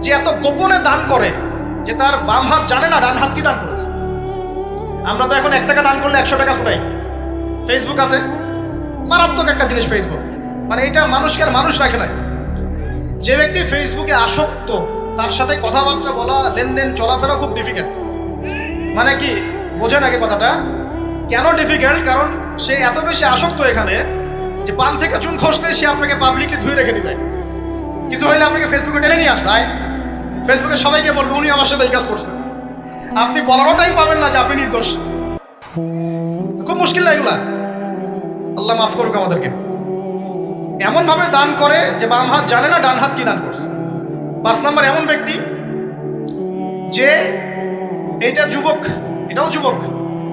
Speaker 1: যে এত গোপনে দান করে যে তার বাম হাত জানে না ডান হাত কি দান করেছে। আমরা তো এখন 1 টাকা দান করলে 100 টাকা ফুটাই। ফেসবুক আছে, মারাত্মক একটা জিনিস ফেসবুক, মানে এটা মানুষকে আর মানুষ রাখে না। যে ব্যক্তি ফেসবুকে আসক্ত তার সাথে কথাবার্তা বলা, লেনদেন, চলাফেরা খুব ডিফিকাল্ট। মানে কি বোঝেন আগে কথাটা? কেন ডিফিকাল্ট? কারণ সে এত বেশি আসক্ত এখানে যে পান থেকে চুন খসলে সে আপনাকে পাবলিকলি ধুয়ে রেখে দিবে। কিছু হইলে আপনাকে ফেসবুকে টেনে নিয়ে আসবে, ফেসবুকে সবাইকে বলবে উনি আমার সাথে এই কাজ করছেন। আপনি বলারও টাইম পাবেন না যে আপনি নির্দোষ। খুব মুশকিল না এগুলা। আল্লাহ মাফ করুক আমাদেরকে। এমন ভাবে দান করে যে বাম হাত জানে না ডান হাত কি দান করছে। 5 নাম্বার এমন ব্যক্তি যে এটা যুবক, এটাও যুবক,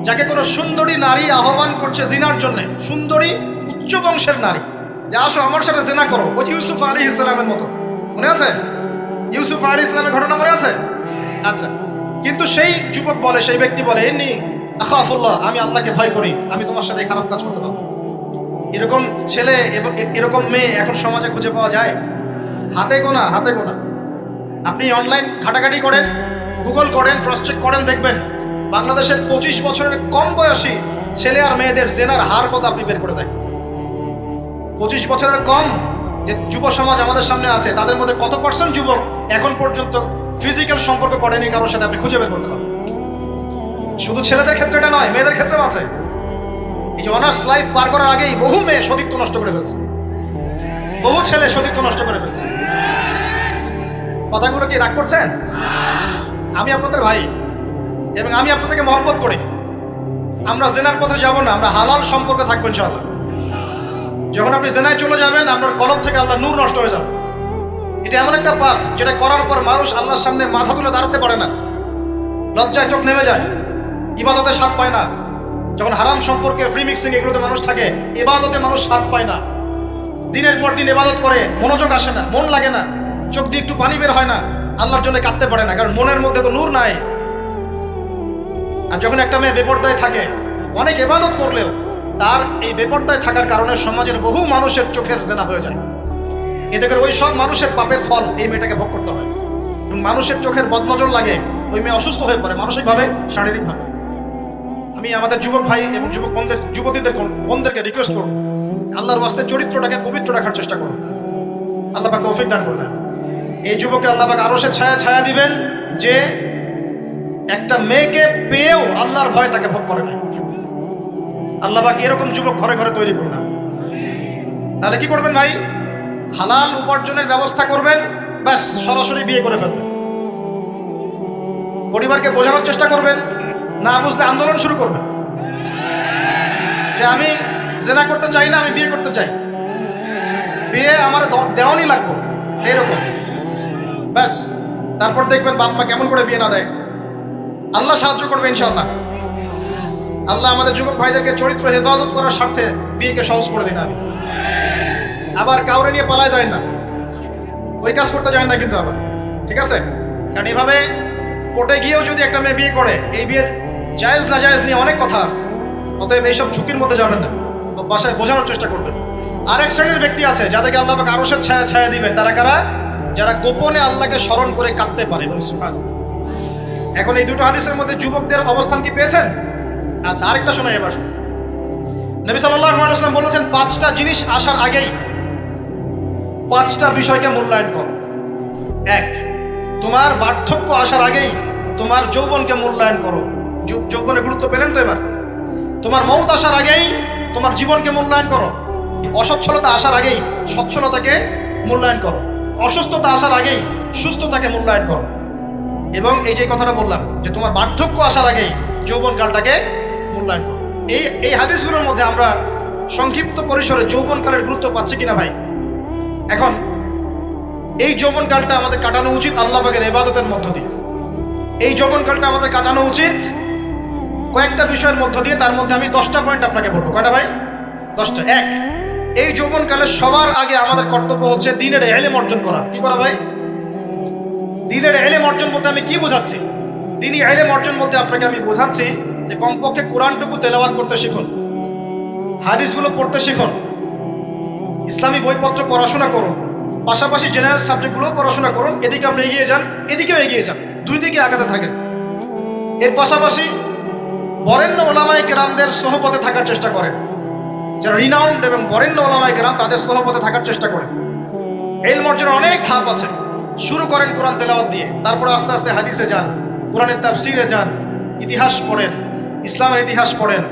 Speaker 1: যাকে কোনো সুন্দরী নারী আহ্বান করছে জিনার জন্য, সুন্দরী উচ্চ বংশের নারী, যে আসো আমার সাথে জিনা করো। ওই ইউসুফ আলাইহিস সালামের মতো, মনে আছে? ইউসুফ আলাইহিস সালামের ঘটনা মনে আছে? আচ্ছা, কিন্তু সেই যুবক বলে, সেই ব্যক্তি বলে, এমনি আখাফুল্লাহ, আমি আল্লাহকে ভয় করি, আমি তোমার সাথে খারাপ কাজ করতে পারবো। এরকম ছেলে এবং এরকম মেয়ে এখন সমাজে খুঁজে পাওয়া যায়? হাতে গোনা, হাতে গোনা। আপনি অনলাইন ঘাটাঘাটি করেন, গুগল করেন, ক্রস চেক করেন, দেখবেন বাংলাদেশের 25 বছরের কম বয়সী ছেলে আর মেয়েদের জেনার হার কত আপনি বের করে দেন। 25 বছরের কম যে যুব সমাজ আমাদের সামনে আছে, তাদের মধ্যে কত পার্সেন্ট যুবক এখন পর্যন্ত ফিজিক্যাল সম্পর্ক করেনি কারোর সাথে, আপনি খুঁজে বের করতে হবে। শুধু ছেলেদের ক্ষেত্রে এটা নয়, মেয়েদের ক্ষেত্রেও আছে। এই যে অনার্স লাইফ পার করার আগেই বহু মেয়ে সতীত্ব নষ্ট করে ফেলছে, বহু ছেলে সতীত্ব নষ্ট করে ফেলছে। কথাগুলো কি রাগ করছেন? আমি আপনাদের ভাই এবং আমি আপনাদেরকে মহব্বত করি। আমরা জেনার পথে যাব না, আমরা হালাল সম্পর্কে থাকবো ইনশাআল্লাহ। যখন আপনি জেনায় চলে যাবেন, আপনার কলব থেকে আল্লাহ নূর নষ্ট হয়ে যাবে। এটা এমন একটা পাপ যেটা করার পর মানুষ আল্লাহর সামনে মাথা তুলে দাঁড়াতে পারে না, লজ্জায় চোখ নেমে যায়, ইবাদতে স্বাদ পায় না। যখন হারাম সম্পর্কে, ফ্রি মিক্সিং, এগুলোতে মানুষ থাকে, ইবাদতে মানুষ স্বাদ পায় না। দিনের পর দিন ইবাদত করে, মনোযোগ আসে না, মন লাগে না, চোখ দিয়ে একটু পানি বের হয় না, আল্লাহর জন্য কাঁদতে পারে না, কারণ মনের মধ্যে তো নূর নাই। আর যখন একটা মেয়ে বেপরদায় থাকে, অনেক ইবাদত করলেও তার এই বেপরদায় থাকার কারণে সমাজের বহু মানুষের চোখের জেনা হয়ে যায়। এতে করে ওই সব মানুষের পাপের ফল এই মেয়েটাকে ভোগ করতে হয় এবং মানুষের চোখের বদনজর লাগে, ওই মেয়ে অসুস্থ হয়ে পড়ে মানসিকভাবে, শারীরিকভাবে। আমি আমাদের যুবক ভাই এবং যুবক বোনদেরকে রিকোয়েস্ট করব, আল্লাহর ওয়াস্তে চরিত্রটাকে পবিত্র রাখার চেষ্টা করুন। আল্লাহ পাক তৌফিক দান করবেন। এই যুবককে আল্লাহ পাক আরশের ছায়া দিবেন যে একটা মেয়েকে পেয়েও আল্লাহর ভয় তাকে ভোগ করে না। আল্লাহ পাক এরকম যুবক ঘরে ঘরে তৈরি করুন না। তাহলে কি করবেন ভাই? হালাল উপার্জনের ব্যবস্থা করবেন, ব্যাস সরাসরি বিয়ে করে ফেলবেন। পরিবারকে বোঝানোর চেষ্টা করবেন, না বুঝলে আন্দোলন শুরু করবেন যে আমি জেনা করতে চাই না, আমি বিয়ে করতে চাই, বিয়ে আমার দেওয়ানি লাগবে, এইরকম। ব্যাস তারপর দেখবেন বাপ মা কেমন করে বিয়ে না দেয়। আল্লাহ সাহায্য করবে ইনশাআল্লাহ। আল্লাহ আমাদের যুবক ভাইদেরকে চরিত্র হেফাজত করার স্বার্থে বিয়েকে সহজ করে দিন। আমি আবার কাউরে নিয়ে পালায় যায় না, ওই কাজ করতে যায় না কিন্তু আবার, ঠিক আছে? কারণ এইভাবে কোর্টে গিয়েও যদি একটা মেয়ে বিয়ে করে, এই বিয়ের জায়েজ না জায়েজ নিয়ে অনেক কথা আছে। অতএব এইসব ঝুঁকির মধ্যে যাবেন না, বাসায় বোঝানোর চেষ্টা করবেন। আরেক শ্রেণীর ব্যক্তি আছে যাদেরকে আল্লাহ পাক আরশের ছায়া দিবেন। তারা কারা? যারা গোপনে আল্লাহকে স্মরণ করে কাঁদতে পারে। এখন এই দুটো হাদিসের মধ্যে যুবকদের অবস্থান কি পেয়েছেন? আচ্ছা, আরেকটা শোনাই এবার। নবী সাল্লাল্লাহু আলাইহি ওয়াসাল্লাম বলেছেন, 5টা জিনিস আসার আগেই 5টা বিষয়কে মূল্যায়ন করো। 1, তোমার বার্ধক্য আসার আগেই তোমার যৌবনকে মূল্যায়ন করো। যৌবনের গুরুত্ব পেলেন তো এবার? তোমার মৌত আসার আগেই তোমার জীবনকে মূল্যায়ন করো। অসচ্ছলতা আসার আগেই সচ্ছলতাকে মূল্যায়ন করো। অসুস্থতা আসার আগেই সুস্থতাকে মূল্যায়ন করো। এবং এই যে কথাটা বললাম যে তোমার বার্ধক্য আসার আগেই যৌবনকালটাকে মূল্যায়ন করো। এই হাদিসগুলোর মধ্যে আমরা সংক্ষিপ্ত পরিসরে যৌবনকালের গুরুত্ব পাচ্ছি কিনা ভাই? এখন এই যৌবনকালটা আমাদের কাটানো উচিত আল্লাহ পাকের ইবাদতের মধ্য দিয়ে। এই যৌবনকালটা আমাদের কাটানো উচিত কয়েকটা বিষয়ের মধ্য দিয়ে। তার মধ্যে আমি 10টা পয়েন্ট আপনাকে বলবো। কয়টা ভাই? 10টা। 1, এই যৌবনকালে সবার আগে আমাদের কর্তব্য হচ্ছে দ্বীনের ইলম অর্জন করা। কি করা ভাই? দ্বীনের ইলম অর্জন বলতে আমি কি বোঝাচ্ছি? দ্বীনি ইলম অর্জন বলতে আপনাকে আমি বোঝাচ্ছি যে কমপক্ষে কোরআনটুকু তেলাওয়াত করতে শিখুন, হাদিসগুলো পড়তে শিখুন, ইসলামী বইপত্র পড়াশোনা করুন, পাশাপাশি জেনারেল সাবজেক্টগুলো পড়াশোনা করুন। এদিকে আপনি এগিয়ে যান, এদিকেও এগিয়ে যান, দুই দিকে আগাতে থাকেন। এর পাশাপাশি বরেণ্য ওলামায়ে কেরামদের সোহবতে থাকার চেষ্টা করেন। যারা রিনাউন্ড এবং বরেণ্য ওলামায়ে কেরাম, তাদের সোহবতে থাকার চেষ্টা করেন। ইলম অর্জনের অনেক ধাপ আছে। শুরু করেন কোরআন তেলাওয়াত দিয়ে, তারপরে আস্তে আস্তে হাদিসে যান, কোরআনের তাফসীরে যান, ইতিহাস পড়েন, ইসলামের ইতিহাস পড়েন,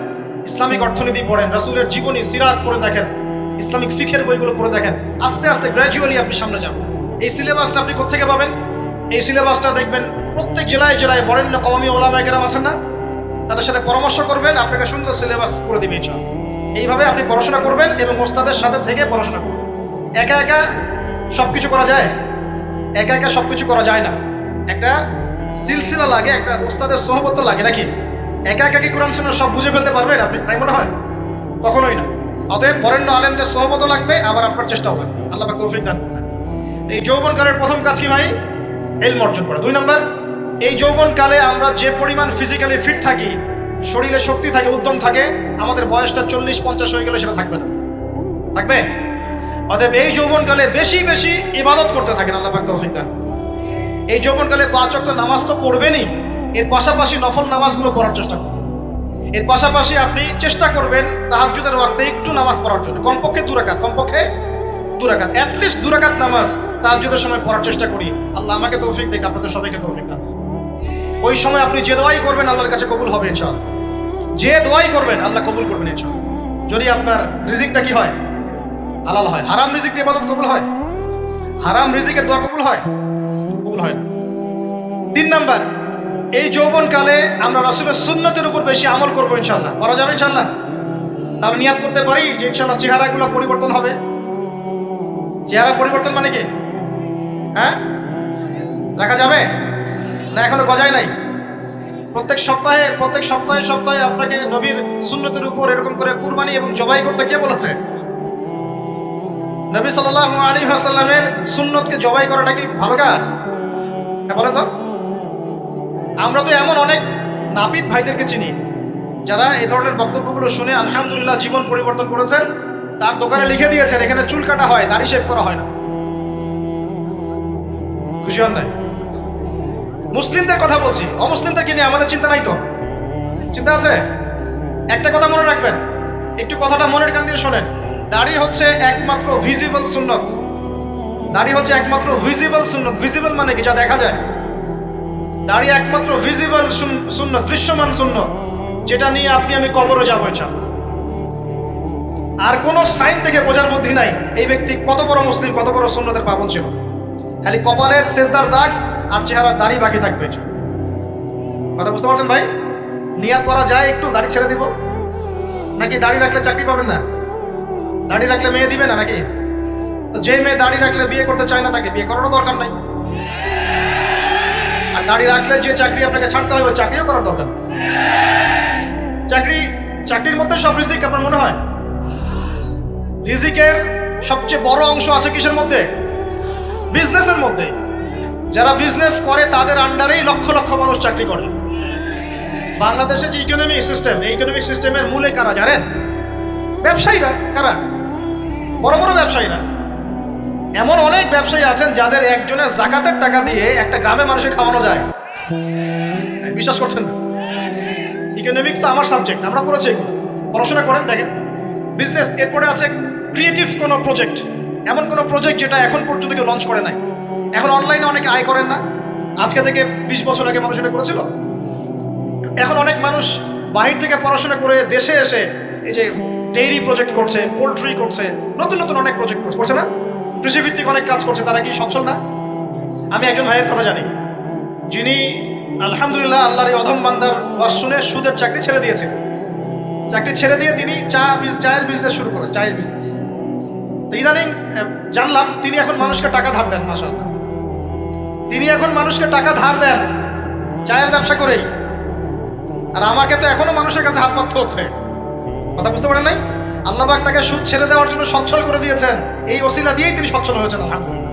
Speaker 1: ইসলামিক অর্থনীতি পড়েন, রাসূলের জীবনী সিরাত পড়ে দেখেন, ইসলামিক ফিকহের বইগুলো পড়ে দেখেন। আস্তে আস্তে গ্র্যাজুয়ালি আপনি সামনে যান। এই সিলেবাসটা আপনি কোত্থেকে পাবেন? এই সিলেবাসটা দেখবেন প্রত্যেক জেলায় জেলায় বরেণ্য কওমি ওলামায়ে কেরাম আছেন না, তাদের সাথে পরামর্শ করবেন, আপনাকে সুন্দর সিলেবাস করে দিবে ইনশাআল্লাহ। এইভাবে আপনি পড়াশোনা করবেন এবং ওস্তাদের সাথে থেকে পড়াশোনা করবেন। একা একা সব কিছু করা যায়? একা একা সব কিছু করা যায় না। একটা সিলসিলা লাগে, একটা ওস্তাদের সোহবত লাগে, নাকি? একা একা কি কোরআন সুন্নাহ সব বুঝে ফেলতে পারবেন আপনি? তাই মনে হয়? কখনোই না। অতএব বরেণ্য আলেমদের সোহবত লাগবে, আবার আপনার চেষ্টাও লাগবে। আল্লাহ পাক তৌফিক দান করুন। এই যৌবনকালের প্রথম কাজ কি ভাই? ইলম অর্জন করা। 2 নম্বর, এই যৌবনকালে আমরা যে পরিমাণ ফিজিক্যালি ফিট থাকি, শরীরে শক্তি থাকে, উদ্যম থাকে, আমাদের বয়সটা 40-50 হয়ে গেলে সেটা থাকবে না, থাকবে। অতএব এই যৌবনকালে বেশি বেশি ইবাদত করতে থাকেন, আল্লাহ পাক তৌফিক দান। এই যৌবনকালে 5 ওয়াক্ত নামাজ তো পড়বেনই, এর পাশাপাশি নফল নামাজগুলো পড়ার চেষ্টা করবেন। এর পাশাপাশি আপনি চেষ্টা করবেন তাহাজ্জুদের ওয়াক্তে একটু নামাজ পড়ার জন্য, কমপক্ষে 2 রাকাত, কমপক্ষে 2 রাকাত, অ্যাটলিস্ট 2 রাকাত নামাজ তাহাজ্জুদের সময় পড়ার চেষ্টা করি। আল্লাহ আমাকে তৌফিক দেখ, আপনাদের সবাইকে তৌফিক দান। ওই সময় আপনি যে দোয়াই করবেন আল্লাহর কাছে কবুল হবে ইনশাআল্লাহ। যে দোয়াই করবেন আল্লাহ কবুল করবেন ইনশাআল্লাহ, যদি আপনার রিজিকটা কি হয়, হালাল হয়। হারাম রিজিক দিয়ে ইবাদত কবুল হয়? হারাম রিজিকের দোয়া কবুল হয়? কবুল হয় না। 3 নাম্বার, এই যৌবনকালে আমরা রাসূলের সুন্নতের উপর বেশি আমল করবো ইনশাআল্লাহ। করা যাবে ইনশাআল্লাহ? তাহলে নিয়াত করতে পারি যে ইনশাআল্লাহ চেহারাগুলো পরিবর্তন হবে। চেহারা পরিবর্তন মানে কি? হ্যাঁ, রাখা যাবে না? এখনো গজায় নাই। প্রত্যেক সপ্তাহে আপনাকে নবীর সুন্নতের উপর এরকম করে কুরবানি এবং জবাই করতে কে বলেছে? নবী সাল্লাল্লাহু আলাইহি ওয়াসাল্লামের সুন্নতকে জবাই করাটা কি ভালো কাজ? হ্যাঁ বলেন তো। আমরা তো এমন অনেক নাপিত ভাইদেরকে চিনি যারা এই ধরনের বক্তব্যগুলো শুনে আলহামদুলিল্লাহ জীবন পরিবর্তন করেছেন। তার দোকানে লিখে দিয়েছেন এখানে চুল কাটা হয়, দাড়ি শেভ করা হয় না। খুশি হন নাই? মুসলিমদের কথা বলছি, অমুসলিমদেরকে নিয়ে আমাদের চিন্তা নাই তো? চিন্তা আছে? একটা কথা মনে রাখবেন, একটু কথাটা মনের কান দিয়ে শোনেন। দাড়ি হচ্ছে একমাত্র ভিজিবল সুন্নত। দাড়ি হচ্ছে একমাত্র ভিজিবল সুন্নত। ভিজিবল মানে কি? যা দেখা যায়। দাড়ি একমাত্র ভিজিবল সুন্নত, দৃশ্যমান সুন্নত, যেটা নিয়ে আপনি আমি কবরে যাবো ইনশাআল্লাহ। আর কোনো সাইন থেকে বোঝার বুদ্ধি নাই এই ব্যক্তি কত বড় মুসলিম, কত বড় সুন্নতের পাবন ছিল। খালি কপালের সেজদার দাগ আর চেহারার দাড়ি বাকি থাকবে। কথা বুঝতে পারছেন ভাই? নিয়াত করা যায় একটু দাড়ি ছেড়ে দিব, নাকি দাড়ি রাখলে চাকরি পাবেন না? দাড়ি রাখলে মেয়ে দিবে না নাকি? যে মেয়ে দাড়ি রাখলে বিয়ে করতে চায় না তাকে বিয়ে করারও দরকার নাই। আর দাড়ি রাখলে যে চাকরি আপনাকে ছাড়তে হবে চাকরিও করার দরকার। চাকরির মধ্যে সব রিজিক আপনার মনে হয়? রিজিকের সবচেয়ে বড় অংশ আছে কিসের মধ্যে? বিজনেসের মধ্যে। যারা বিজনেস করে তাদের আন্ডারেই লক্ষ লক্ষ মানুষ চাকরি করে। বাংলাদেশে যে ইকোনমিক সিস্টেম, এই ইকোনমিক সিস্টেমের মূলে কারা জানেন? ব্যবসায়ীরা। কারা? বড় বড় ব্যবসায়ীরা। এমন অনেক ব্যবসায়ী আছেন যাদের একজনের জাকাতের টাকা দিয়ে একটা গ্রামের মানুষকে খাওয়ানো যায়। বিশ্বাস করছেন না? ইকোনমিক তো আমার সাবজেক্ট, আমরা পড়েছি, পড়াশোনা করেন, দেখেন। বিজনেস, এরপরে আছে ক্রিয়েটিভ কোনো প্রজেক্ট, এমন কোনো প্রজেক্ট যেটা এখন পর্যন্ত কেউ লঞ্চ করে নাই। এখন অনলাইনে অনেকে আয় করেন না, আজকে থেকে 20 বছর আগে মানুষ এটা করেছিল। এখন অনেক মানুষ বাহির থেকে পড়াশোনা করে দেশে এসে এই যে ডেইরি প্রজেক্ট করছে, পোলট্রি করছে, নতুন নতুন অনেক প্রজেক্ট করছে না? কৃষিভিত্তিক অনেক কাজ করছে। তারা কি সচ্ছল না? আমি একজন ভাইয়ের কথা জানি, যিনি আলহামদুলিল্লাহ আল্লাহর এই অধম বান্দার ওয়াজ শুনে সুদের চাকরি ছেড়ে দিয়েছে। চাকরি ছেড়ে দিয়ে তিনি চায়ের বিজনেস শুরু করেন, চায়ের বিজনেস। তো ইদানিং জানলাম তিনি এখন মানুষকে টাকা ধার দেন। মাশাআল্লাহ, তিনি এখন মানুষকে টাকা ধার দেন চায়ের ব্যবসা করেই। আর আমাকে তো এখনো মানুষের কাছে হাত পাততে হচ্ছে। কথা বুঝতে পারেন নাই? আল্লাহ পাক তাকে সুদ ছেড়ে দেওয়ার জন্য সচ্ছল করে দিয়েছেন। এই ওসিলা দিয়েই তিনি সচ্ছল হয়েছেন আলহামদুলিল্লাহ।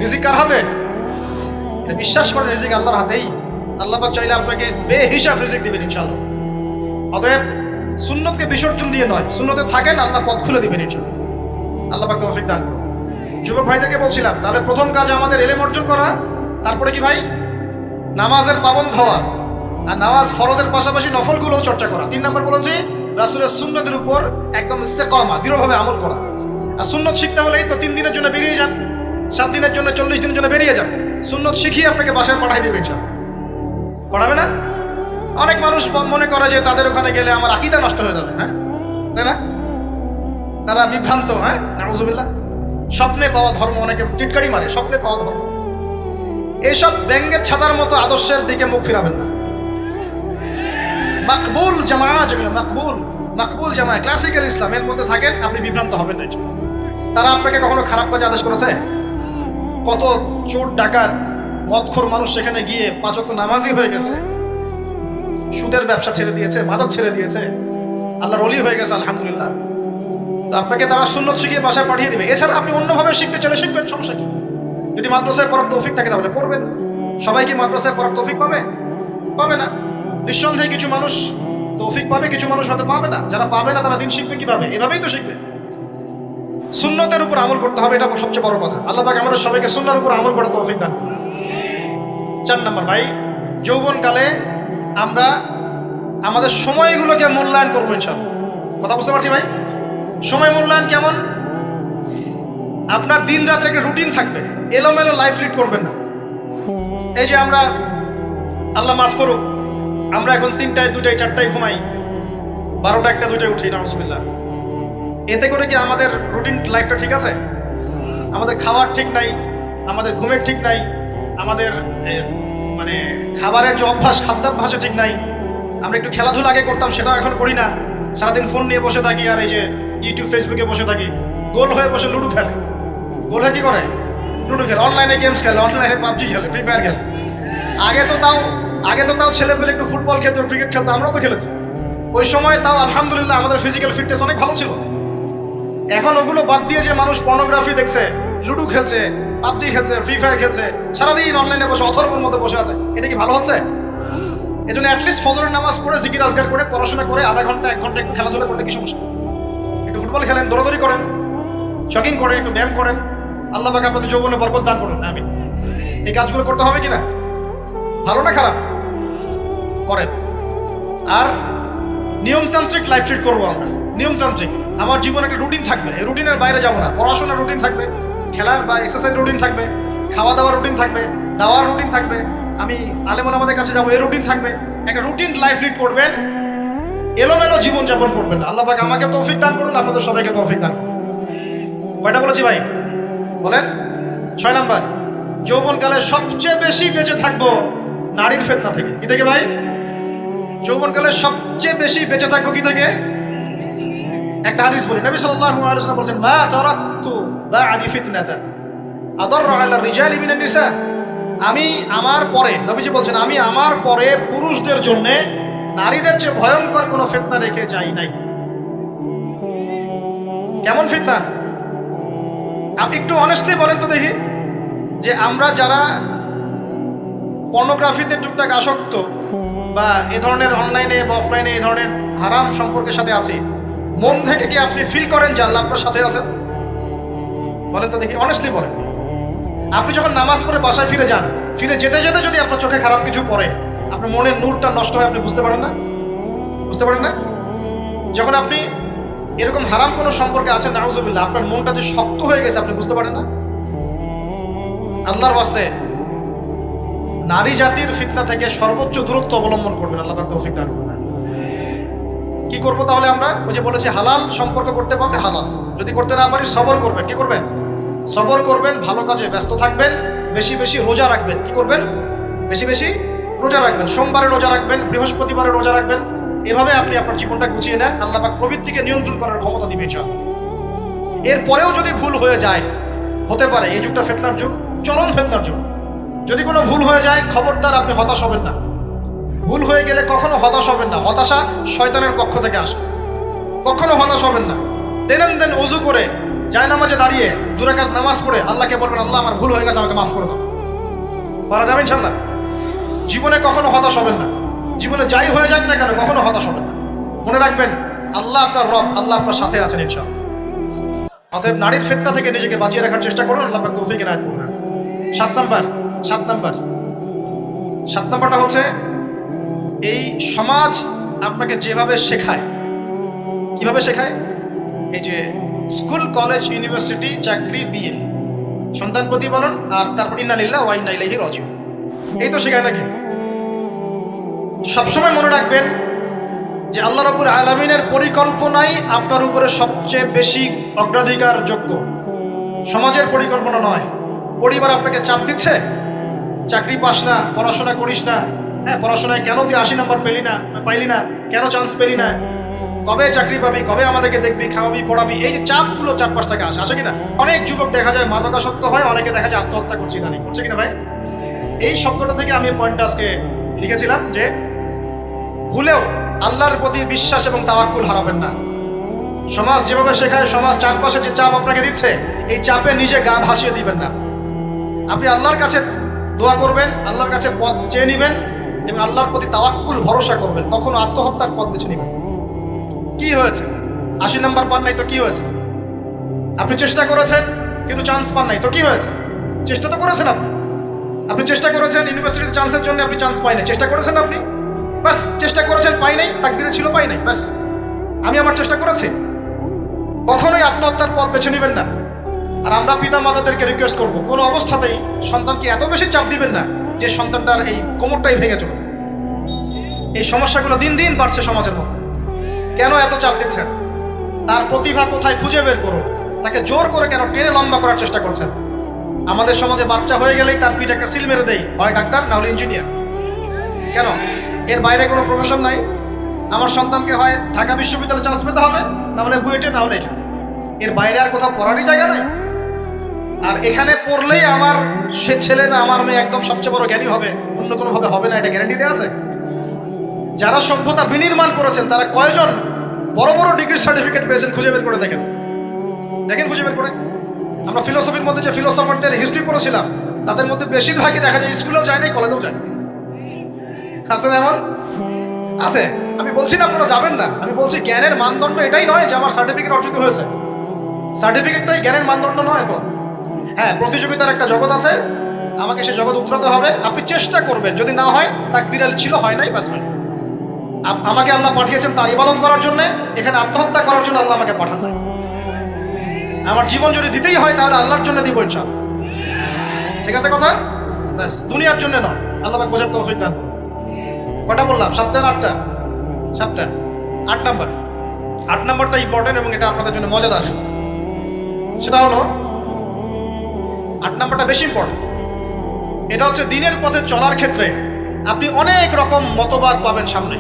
Speaker 1: রিজিক কার হাতে? এটা বিশ্বাস করেন, রিজিক আল্লাহর হাতেই। আল্লাহ পাক চাইলে আপনাকে বেহিসাব রিজিক দিবেন ইনশাআল্লাহ। অতএব সুন্নতকে বিসর্জন দিয়ে নয়, সুন্নতে থাকেন, আল্লাহ পথ খুলে দিবেন ইনশাআল্লাহ। আল্লাহ পাক তৌফিক দান করুন। যুবক ভাইদেরকে বলছিলাম, তাহলে প্রথম কাজ আমাদের ইলম অর্জন করা। তারপরে কি ভাই? নামাজের পাবন্দ হওয়া। আর নামাজ ফরজের পাশাপাশি নফলগুলোও চর্চা করা। 3 নম্বর বলেছি রাসূলের সুন্নতের উপর একদম ইস্তেকামা, দৃঢ়ভাবে আমল করা। আর সুন্নত শিখতে হলেই তো 3 দিনের জন্য বেরিয়ে যান, 7 দিনের জন্য, 40 দিনের জন্য বেরিয়ে যান। সুন্নত শিখিয়ে আপনাকে বাসায় পাঠাই দেবে ইনশাআল্লাহ। পড়াবে না? অনেক মানুষ মনে করে যে তাদের ওখানে গেলে আমার আকীদা নষ্ট হয়ে যাবে। হ্যাঁ, তাই না? তারা বিভ্রান্ত। হ্যাঁ, নাউযুবিল্লাহ। স্বপ্নে পাওয়া ধর্ম, অনেকে টিটকারি মারে, স্বপ্নে পাওয়া ধর্ম। এইসব ব্যঙ্গের ছাতার মতো আদর্শের দিকে মুখ ফিরাবেন না। মাকবুল জামা, যেগুলো মাকবুল জামা, ক্লাসিক্যাল ইসলামের মধ্যে থাকেন, আপনি বিভ্রান্ত হবেন না। তারা আপনাকে কখনো খারাপ কাজে আদেশ করেছে? কত চোর ডাকাত মদখোর মানুষ সেখানে গিয়ে 5 ওয়াক্ত নামাজি হয়ে গেছে, সুদের ব্যবসা ছেড়ে দিয়েছে, মাদক ছেড়ে দিয়েছে, আল্লাহর ওলি হয়ে গেছে আলহামদুলিল্লাহ। তো আপনাকে তারা সুন্নত শিখিয়ে বাসায় পাঠিয়ে দিবে। এছাড়া আপনি অন্যভাবে শিখতে চলে শিখবেন, সমস্যা কি? যদি মাদ্রাসায় পড়ার তৌফিক থাকে তাহলে পড়বেন, সবাই কি মাদ্রাসায় পড়ার তৌফিক পাবে? পাবে না। নিঃসন্দেহে কিছু মানুষ তৌফিক পাবে, কিছু মানুষ হয়তো পাবে না। যারা পাবে না তারা দিন শিখবে কিভাবে? এভাবেই তো শিখবে। সুন্নতের উপর আমল করতে হবে, এটা সবচেয়ে বড় কথা। আল্লাহ পাক আমাদের সবাইকে সুন্নাহর উপর আমল করে তৌফিক দান করুন। 4 নম্বর ভাই, যৌবনকালে আমরা আমাদের সময়গুলোকে মূল্যায়ন করবো ইনশাআল্লাহ। কথা বুঝতে পারছি ভাই? সময় মূল্যায়ন কেমন? আপনার দিন রাতের একটা রুটিন থাকবে, এলোমেলো লাইফ লিড করবেন না। এই যে আমরা, আল্লাহ মাফ করুক, আমরা এখন 3টায় 2টায় 4টায় ঘুমাই, 12টা 1টা 2টায় উঠি, নাউজুবিল্লাহ। এতে করে কি আমাদের রুটিন লাইফটা ঠিক আছে? আমাদের খাওয়ার ঠিক নাই, আমাদের ঘুমের ঠিক নাই, আমাদের মানে খাবারের যে অভ্যাস, খাদ্যাভ্যাসে ঠিক নাই। আমরা একটু খেলাধুলা আগে করতাম, সেটাও এখন করি না। সারাদিন ফোন নিয়ে বসে থাকি, আর এই যে ইউটিউব ফেসবুকে বসে থাকি। গোল হয়ে বসে লুডো খেলে, গোল হয়ে কি করে? লুডো খেলে, অনলাইনে গেমস খেলে, অনলাইনে পাবজি খেলে, ফ্রি ফায়ার খেলে। আগে তো তাও ছেলে পেলে একটু ফুটবল খেলতো, ক্রিকেট খেলতো, আমরাও তো খেলেছি। ওই সময় তাও আলহামদুলিল্লাহ আমাদের ফিজিক্যাল ফিটনেস অনেক ভালো ছিল। এখন ওগুলো বাদ দিয়ে যে মানুষ পর্নোগ্রাফি দেখছে, লুডো খেলছে, পাবজি খেলছে, ফ্রি ফায়ার খেলছে, সারাদিন অনলাইনে বসে অথর্বর মতো বসে আছে, এটা কি ভালো হচ্ছে? এই জন্য অ্যাটলিস্ট ফজরের নামাজ পড়ে, জিকির আজগার করে, পড়াশোনা করে, আধা ঘন্টা 1 ঘন্টা একটু খেলাধুলা করলে কি সমস্যা? একটু ফুটবল খেলেন, দৌড়াদৌড়ি করেন, জগিং করেন, একটু ব্যায়াম করেন। আল্লাহ পাক আপনাদের যৌবনে বরকত দান করুন, আমিন। এই কাজগুলো করতে হবে কিনা? ভালো না খারাপ? করেন। আর নিয়মতান্ত্রিক লাইফ লিড করবো আমরা, নিয়মতান্ত্রিক। আমার জীবনে একটা রুটিন থাকবে, এই রুটিনের বাইরে যাবো না। পড়াশোনার রুটিন থাকবে, খেলার বা এক্সারসাইজ রুটিন থাকবে, খাওয়া দাওয়ার রুটিন থাকবে, দাওয়ার রুটিন থাকবে, আমি আলেমুল আমাদের কাছে যাবো, এই রুটিন থাকবে। একটা রুটিন লাইফ লিড করবেন, এলোমেলো জীবন যাপন করবেন না। আল্লাহ পাক আমাকে তৌফিক দান করুন, আপনাদের সবাইকে তৌফিক দান করুন। কয়টা বলেছি ভাই? বলেন। 6 নাম্বার, যৌবনকালে সবচেয়ে বেশি বেঁচে থাকবো নারীর ফিতনা থেকে। কি থেকে ভাই? যৌবনকালে সবচেয়ে বেশি বেঁচে থাকবো কি থেকে? একটা হাদিস বলি, নবী সাল্লাল্লাহু আলাইহি ওয়াসাল্লাম বলেছেন, মা তারাকতু বা'দি ফিতনাতান আদাররু আলা রিজালি মিনান নিসা। আমি আমার পরে, নবীজি বলছেন, আমি আমার পরে পুরুষদের জন্য নারীদের চেয়ে ভয়ঙ্কর কোনো ফিতনা রেখে যাই নাই। কেমন ফিতনা? আপনি একটু অনেস্টলি বলেন তো দেখি, যে আমরা যারা পর্নোগ্রাফিতে টুকটাক আসক্ত, বা এ ধরনের অনলাইনে বা অফলাইনে এই ধরনের হারাম সম্পর্কের সাথে আছি, মন থেকে কি আপনি ফিল করেন যে আল্লাহ আপনার সাথে আছেন? বলেন তো দেখি, অনেস্টলি বলেন। আপনি যখন নামাজ পড়ে বাসায় ফিরে যান, ফিরে যেতে যেতে যদি আপনার চোখে খারাপ কিছু পড়ে, আপনার মনের নূরটা নষ্ট হয়, আপনি বুঝতে পারেন না? বুঝতে পারেন না? যখন আপনি এরকম হারাম কোনো সম্পর্কে আছেন, নাউজুবিল্লাহ, আপনার মনটা যে শক্ত হয়ে গেছে, আপনি বুঝতে পারেন না? আল্লাহর ওয়াস্তে নারী জাতির ফিতনা থেকে সর্বোচ্চ দূরত্ব অবলম্বন করবেন। আল্লাহ পাক তৌফিক দান করুন। কি করবো তাহলে আমরা? ওই যে বলেছি, হালাল সম্পর্ক করতে পারলে হালাল, যদি করতে না পারি সবর করবেন। কি করবেন? সবর করবেন, ভালো কাজে ব্যস্ত থাকবেন, বেশি বেশি রোজা রাখবেন। কি করবেন? বেশি বেশি রোজা রাখবেন। সোমবারে রোজা রাখবেন, বৃহস্পতিবারে রোজা রাখবেন। এভাবে আপনি আপনার জীবনটা গুছিয়ে নেন, আল্লাহ পাক প্রবৃত্তিকে নিয়ন্ত্রণ করার ক্ষমতা দিবেন ইনশাআল্লাহ। এরপরেও যদি ভুল হয়ে যায়, হতে পারে এই যুগটা ফিতনার যুগ, চরম ফিতনার যুগ। যদি কোনো ভুল হয়ে যায়, খবরদার আপনি হতাশ হবেন না। ভুল হয়ে গেলে কখনো হতাশ হবেন না। হতাশা শয়তানের পক্ষ থেকে আসে, কখনো হতাশ হবেন না। দেন ওযু করে জায়নামাজে দাঁড়িয়ে 2 রাকাত নামাজ পড়ে আল্লাহকে বলবেন, আল্লাহ আমার ভুল হয়ে গেছে, আমাকে মাফ করে দাও। পারা যাবে ইনশাআল্লাহ। জীবনে কখনো হতাশ হবেন না। জীবনে যাই হয়ে যাক না কেন, কখনো হতাশ হবেন না। মনে রাখবেন, আল্লাহ আপনার রব, আল্লাহ আপনার সাথে আছেন ইনশাআল্লাহ। অতএব নারীর ফিতনা থেকে নিজেকে বাঁচিয়ে রাখার চেষ্টা করুন, আল্লাহ পাক তৌফিক এনায়েত করুন। 7 নাম্বারটা হচ্ছে, এই সমাজ আপনাকে যেভাবে শেখায়, কিভাবে শেখায়? এই যে স্কুল, কলেজ, ইউনিভার্সিটি, চাকরি, বিয়ে, সন্তান প্রতিপালন, আর তারপর ইন্না লিল্লাহি ওয়া ইন্না ইলাইহি রাজিউন, এই তো শেখায় নাকি? সবসময় মনে রাখবেন যে আল্লাহ রাব্বুল আলামিনের পরিকল্পনাই আপনার উপরে সবচেয়ে বেশি অগ্রাধিকার যোগ্য, সমাজের পরিকল্পনা নয়। পরিবার আপনাকে চাপ দিচ্ছে, চাকরি পাস না, পড়াশোনা করিস না, হ্যাঁ পড়াশোনায় কেন তুই 80 নম্বর পাইলি না, কেন চান্স পেলি না, কবে চাকরি পাবি, কবে আমাদেরকে দেখবি, খাওয়াবি, পড়াবি, এই যে চাপগুলো চারপাশ থেকে আসে কিনা? অনেক যুবক দেখা যায় মাদকাসক্ত হয়, অনেকে দেখা যায় আত্মহত্যা করছে, ইদানিং করছে কিনা ভাই? এই শব্দটা থেকে আমি পয়েন্টটা আজকে লিখেছিলাম যে ভুলেও আল্লাহর প্রতি বিশ্বাস এবং তাওয়াক্কুল হারাবেন না। সমাজ যেভাবে শেখায়, সমাজ চারপাশে যে চাপ আপনাকে দিচ্ছে, এই চাপে নিজে গা ভাসিয়ে দিবেন না। আপনি আল্লাহর কাছে দোয়া করবেন, আল্লাহর কাছে পথ চেয়ে নেবেন এবং আল্লাহর প্রতি তাওয়াক্কুল ভরসা করবেন, কখনো আত্মহত্যার পথ বেছে নেবেন। কি হয়েছে? 80 নাম্বার পান নাই তো কি হয়েছে? আপনি চেষ্টা করেছেন কিন্তু চান্স পান নাই তো কি হয়েছে? চেষ্টা তো করেছেন আপনি চেষ্টা করেছেন ইউনিভার্সিটিতে চান্সের জন্য, আপনি চান্স পাই নাই, চেষ্টা করেছেন আপনি, বাস চেষ্টা করেছেন, পাই নাই, তাকদিরে ছিল পাই নাই, বাস আমি আমার চেষ্টা করেছি। কখনোই আত্মহত্যার পথ বেছে নেবেন না। আর আমরা পিতা মাতাদেরকে রিকোয়েস্ট করব, কোনো অবস্থাতেই সন্তানকে এত বেশি চাপ দিবেন না যে সন্তানটার এই কোমরটাই ভেঙে চলে। এই সমস্যাগুলো দিন দিন বাড়ছে সমাজের মধ্যে। কেন এত চাপ দিচ্ছেন? তার প্রতিভা কোথায় খুঁজে বের করুন, তাকে জোর করে কেন টেনে লম্বা করার চেষ্টা করছেন? আমাদের সমাজে বাচ্চা হয়ে গেলেই তার পিঠে একটা সিল মেরে দেয়, হয় ডাক্তার না হলে ইঞ্জিনিয়ার। কেন? এর বাইরে কোনো প্রফেশন নাই? আমার সন্তানকে হয় ঢাকা বিশ্ববিদ্যালয়ে চান্স পেতে হবে, না হলে বুয়েটে, না হলে এখানে। এর বাইরে আর কোথাও পড়ারই জায়গা নাই। আর এখানে পড়লেই আমার সে ছেলে বা আমার মেয়ে একদম সবচেয়ে বড় জ্ঞানী হবে, অন্য কোনোভাবে হবে না, এটা গ্যারান্টি দেওয়া আছে? যারা সভ্যতা বিনির্মাণ করেছেন তারা কয়জন বড় বড় ডিগ্রি সার্টিফিকেট পেয়েছেন খুঁজে বের করে দেখেন, খুঁজে বের করে। আমরা ফিলোসফির মধ্যে যে ফিলোসফারদের হিস্ট্রি পড়েছিলাম তাদের মধ্যে বেশিরভাগই দেখা যায় স্কুলেও যায় নাই, কলেজেও যায়। আছে না এমন? আছে। আমি বলছি না আপনারা যাবেন না, আমি বলছি জ্ঞানের মানদণ্ড এটাই নয় যে আমার সার্টিফিকেট অর্জিত হয়েছে। সার্টিফিকেটটাই জ্ঞানের মানদণ্ড নয় তো। হ্যাঁ, প্রতিযোগিতার একটা জগৎ আছে, আমাকে সে জগৎ উতরাতে হবে। আপনি চেষ্টা করবেন, যদি না হয় তাকদীরে ছিল, হয় নাই, বাস হয়। আমাকে আল্লাহ পাঠিয়েছেন তার ইবাদত করার জন্য, এখানে আত্মহত্যা করার জন্য আল্লাহ আমাকে পাঠান নাই। আমার জীবন যদি দিতেই হয় তাহলে আল্লাহর জন্য দিব ইনশাআল্লাহ। ঠিক আছে কথা? ব্যাস, দুনিয়ার জন্য নয়। আল্লাহ পাক বোঝার তৌফিক দান। কটা বললাম? 7টা না 8টা? 7টা। 8 নাম্বার। 8 নাম্বারটা ইম্পর্টেন্ট এবং এটা আপনাদের জন্য মজাদার। সেটা হলো 8 নাম্বারটা বেশি ইম্পর্টেন্ট। এটা হচ্ছে দিনের পথে চলার ক্ষেত্রে আপনি অনেক রকম মতবাদ পাবেন সামনে।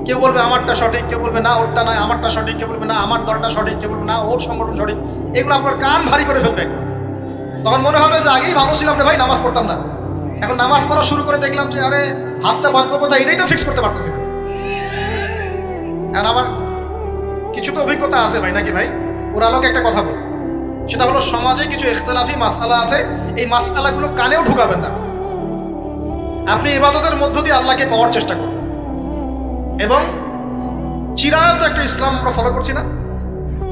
Speaker 1: কেউ বলবে আমারটা সঠিক, কেউ বলবে না ওরটা নয়, আমারটা সঠিক, কেউ বলবে না আমার দলটা সঠিক, কেউ বলবে না ওর সংগঠন সঠিক। এগুলো আপনার কান ভারী করে ফেলবে। তখন মনে হবে যে আগেই ভালো ছিলাম রে ভাই, নামাজ পড়তাম না, এখন নামাজ পড়া শুরু করে দেখলাম যে আরে হাতটা বাঁধবো কোথায় এটাই তো ফিক্স করতে পারতেছি না। কারণ আমার কিছু তো অভিজ্ঞতা আছে ভাই, নাকি ভাই? ওর আলোকে একটা কথা বল, সেটা হলো সমাজে কিছু ইখতিলাফি মাসআলা আছে, এই মাসআলাগুলো কানেও ঢুকাবেন না। আপনি ইবাদতের মধ্য দিয়ে আল্লাহকে পাওয়ার চেষ্টা করুন। এবং চিরায়ত একটা ইসলাম আমরা ফলো করছি না?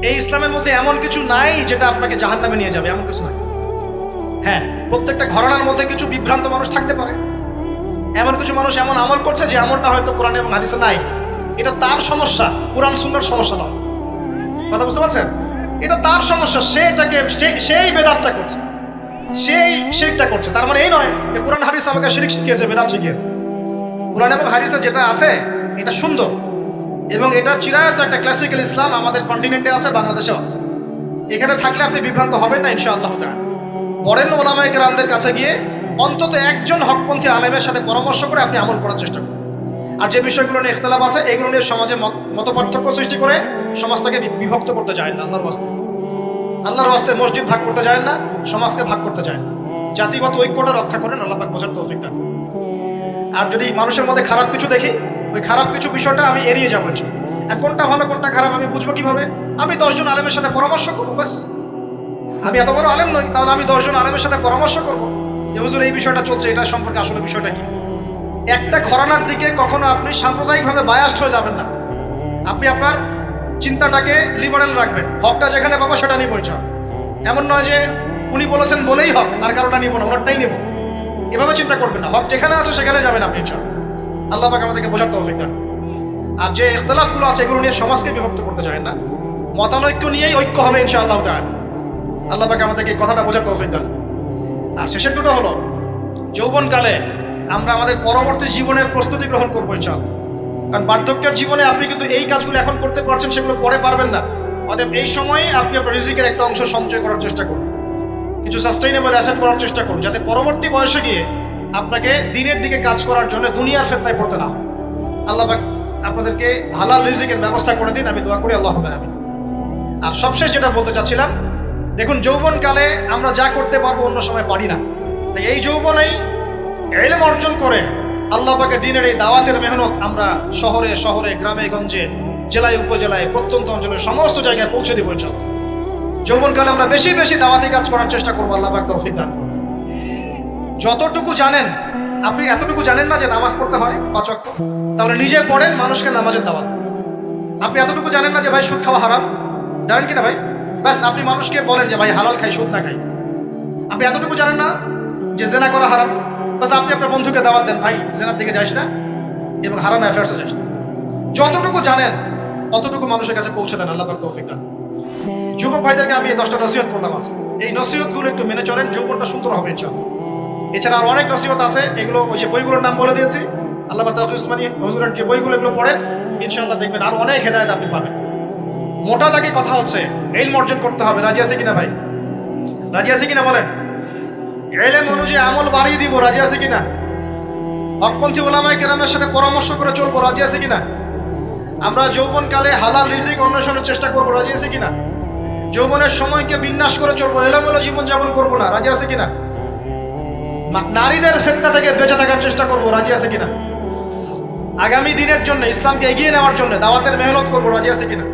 Speaker 1: এই ইসলামের মধ্যে এমন কিছু নাই যেটা আপনাকে জাহান্নামে নিয়ে যাবে, এমন কিছু নাই। হ্যাঁ, প্রত্যেকটা ঘরানার মধ্যে কিছু বিভ্রান্ত মানুষ থাকতে পারে, এমন কিছু মানুষ এমন আমল করছে যে আমলটা হয়তো কোরআন এবং হাদিসে নাই। এটা তার সমস্যা, কোরআন সুন্নাহর সমস্যা নয়। কথা বুঝতে পারছেন? এটা তার সমস্যা, সেই বেদাতটা করছে, সেই শিরকটা করছে। তার মানে এই নয় যে কোরআন হাদিস আমাকে শিরক শিখিয়েছে, বেদাত শিখিয়েছে। কোরআন এবং হাদিসে যেটা আছে এটা সুন্দর এবং এটা চিরায়ত একটা ক্লাসিক্যাল ইসলাম আমাদের কন্টিনেন্টে আছে, বাংলাদেশেও আছে। এখানে থাকলে আপনি বিভ্রান্ত হবেন না ইনশাআল্লাহ তাআলা। বরেণ্য ওলামায়ে কেরামদের কাছে গিয়ে অন্তত একজন হকপন্থী আলেমের সাথে পরামর্শ করে আপনি আমল করার চেষ্টা করুন। আর যে বিষয়গুলো নিয়ে ইখতিলাফ আছে এগুলো নিয়ে সমাজে মতপার্থক্য সৃষ্টি করে সমাজটাকে বিভক্ত করতে যায় না। আল্লাহর ওয়াস্তে মসজিদ ভাগ করতে যায় না, সমাজকে ভাগ করতে যায় না। জাতিগত ঐক্যটা রক্ষা করেন, আল্লাহ পাক বোঝার তৌফিক দান। আর যদি মানুষের মধ্যে খারাপ কিছু দেখি, ওই খারাপ কিছু বিষয়টা আমি এড়িয়ে যাবো। আর কোনটা ভালো কোনটা খারাপ আমি বুঝবো কিভাবে? আমি 10 জন আলেমের সাথে পরামর্শ করবো, বাস। আমি এত বড় আলেম নই, তাহলে আমি 10 জন আলেমের সাথে পরামর্শ করবো যে হুজুর এই বিষয়টা চলছে, এটা সম্পর্কে আসলে বিষয়টা কি। একটা ঘরানার দিকে কখনো আপনি সাম্প্রদায়িকভাবে বায়াসড হয়ে যাবেন না। আপনি আপনার চিন্তাটাকে লিবারেল রাখবেন, হকটা যেখানে পাবো সেটা নিব ইনশাআল্লাহ। এমন নয় যে উনি বলেছেন বলেই হক, আর কারোটা নিব না, ওনারটাই নেব, এভাবে চিন্তা করবেন না। হক যেখানে আছে সেখানে যাবেন আপনি ইনশাআল্লাহ। আল্লাহ পাক আমাদেরকে বোঝার তৌফিক দান। আর যে ইখতিলাফগুলো আছে এগুলো নিয়ে সমাজকে বিভক্ত করতে চায় না, মতানৈক্য নিয়েই ঐক্য হবে ইনশাআল্লাহ তাআলা। আল্লাহ পাক আমাদেরকে এই কথাটা বোঝার তৌফিক দান। আর শেষের দুটো হলো যৌবনকালে আমরা আমাদের পরবর্তী জীবনের প্রস্তুতি গ্রহণ করবো ইনশাআল্লাহ। কারণ বার্ধক্যের জীবনে আপনি কিন্তু এই কাজগুলো এখন করতে পারছেন, সেগুলো পরে পারবেন না। অতএব এই সময়ে আপনি আপনার রিজিকের একটা অংশ সঞ্চয় করার চেষ্টা করুন, কিছু সাস্টেইনেবল অ্যাসেট করার চেষ্টা করুন, যাতে পরবর্তী বয়সে গিয়ে আপনাকে দিনের দিকে কাজ করার জন্য দুনিয়ার ফিতনায় পড়তে না হয়। আল্লাহ পাক আপনাদেরকে হালাল রিজিকের ব্যবস্থা করে দিন, আমি দোয়া করি আল্লাহুম্মা আমিন। আর সবশেষ যেটা বলতে চাচ্ছিলাম, দেখুন যৌবনকালে আমরা যা করতে পারবো অন্য সময় পারি না। তাই এই যৌবনেই ইলম অর্জন করে আল্লাহ পাকের দ্বীনের এই দাওয়াতের মেহনত আমরা শহরে শহরে, গ্রামে গঞ্জে, জেলায় উপজেলায়, প্রত্যন্ত অঞ্চলের সমস্ত জায়গায় পৌঁছে দেবো ইনশাআল্লাহ। যৌবনকালে আমরা বেশি বেশি দাওয়াতি কাজ করার চেষ্টা করবো, আল্লাহ পাক তৌফিক দান করুন। যতটুকু জানেন, আপনি এতটুকু জানেন না যে নামাজ পড়তে হয় 5 ওয়াক্ত, তাহলে নিজে পড়েন, মানুষকে নামাজের দাওয়াত দেন। আপনি এতটুকু জানেন না যে ভাই সুদ খাওয়া হারাম, জানেন কি না ভাই? ব্যাস আপনি মানুষকে বলেন যে ভাই হালাল খাই, সুদ না খাই। আপনি এতটুকু জানেন না যে জেনা করা হারাম, বাস আপনি আপনার বন্ধুকে দাওয়াত দেন, ভাই জেনার দিকে যাইস না এবং হারাম অ্যাফেয়ার্সে যাইস না। যতটুকু জানেন অতটুকু মানুষের কাছে পৌঁছে দেন। আল্লাহ পাক তৌফিক দান। যুবক ভাইদেরকে আমি এই 10টা নসিহত করলাম আছে, এই নসিহতগুলো একটু মেনে চলেন, যৌবনটা সুন্দর হবে ইনশাআল্লাহ। এছাড়া আর অনেক নসিহত আছে, এগুলো ওই যে বইগুলোর নাম বলে দিয়েছি, আল্লামা তাজউল ইসলামী হুজুরের যে বইগুলো, এগুলো পড়েন, ইনশাআল্লাহ দেখবেন আর অনেক হেদায়েত আপনি পাবেন। মোটা দাগে কথা হচ্ছে ইলম অর্জন করতে হবে। রাজি আছে কিনা ভাই? রাজি আছে কিনা বলেন? ইলম অনুযায়ী আমল বাড়িয়ে দিব, রাজি আছে কিনা? হকপন্থী ওলামায়ে কেরামের সাথে পরামর্শ করে চলবো, রাজি আছে কিনা? আমরা যৌবনকালে হালাল রিজিক অন্বেষণের চেষ্টা করবো, রাজি আছে কিনা? যৌবনের সময়কে বিন্যাস করে চলবো, এলোমেলো জীবনযাপন করবো না, রাজি আছে কিনা? নারীদের ফিতনা থেকে বেঁচে থাকার চেষ্টা করবো, রাজি আছে কিনা? আগামী দিনের জন্য, ইসলামকে এগিয়ে নেওয়ার জন্য দাওয়াতের মেহনত করবো, রাজি আছে কিনা?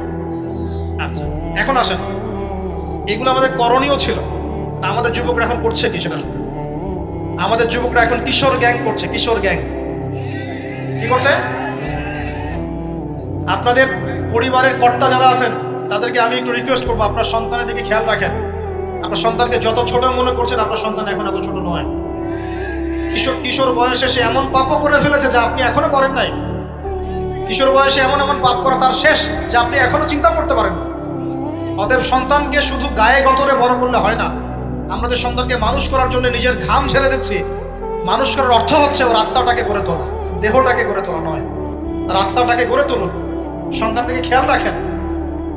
Speaker 1: আচ্ছা, এখন আসেন, এগুলো আমাদের করণীয় ছিল না, আমাদের যুবকরা এখন করছে কি সেটা শুনুন। আমাদের যুবকরা এখন কিশোর গ্যাং করছে, কিশোর গ্যাং কি করছে? আপনাদের পরিবারের কর্তা যারা আছেন তাদেরকে আমি একটু রিকোয়েস্ট করবো, আপনার সন্তানের দিকে খেয়াল রাখেন। আপনার সন্তানকে যত ছোট মনে করছেন, আপনার সন্তান এখন এত ছোট নয়। কিশোর বয়সে সে এমন পাপও করে ফেলেছে যা আপনি এখনো করেন নাই। কিশোর বয়সে এমন এমন পাপ করা তার শেষ যা আপনি এখনো চিন্তা করতে পারেন না। অতএব সন্তানকে শুধু গায়ে গতরে বড় করলে হয় না। আমরা যে সন্তানকে মানুষ করার জন্য নিজের ঘাম ছেড়ে দিচ্ছি, মানুষ করার অর্থ হচ্ছে ওর আত্মাটাকে গড়ে তোলা, দেহটাকে গড়ে তোলা নয়, তার আত্মাটাকে গড়ে তুলুন। সন্তান থেকে খেয়াল রাখেন।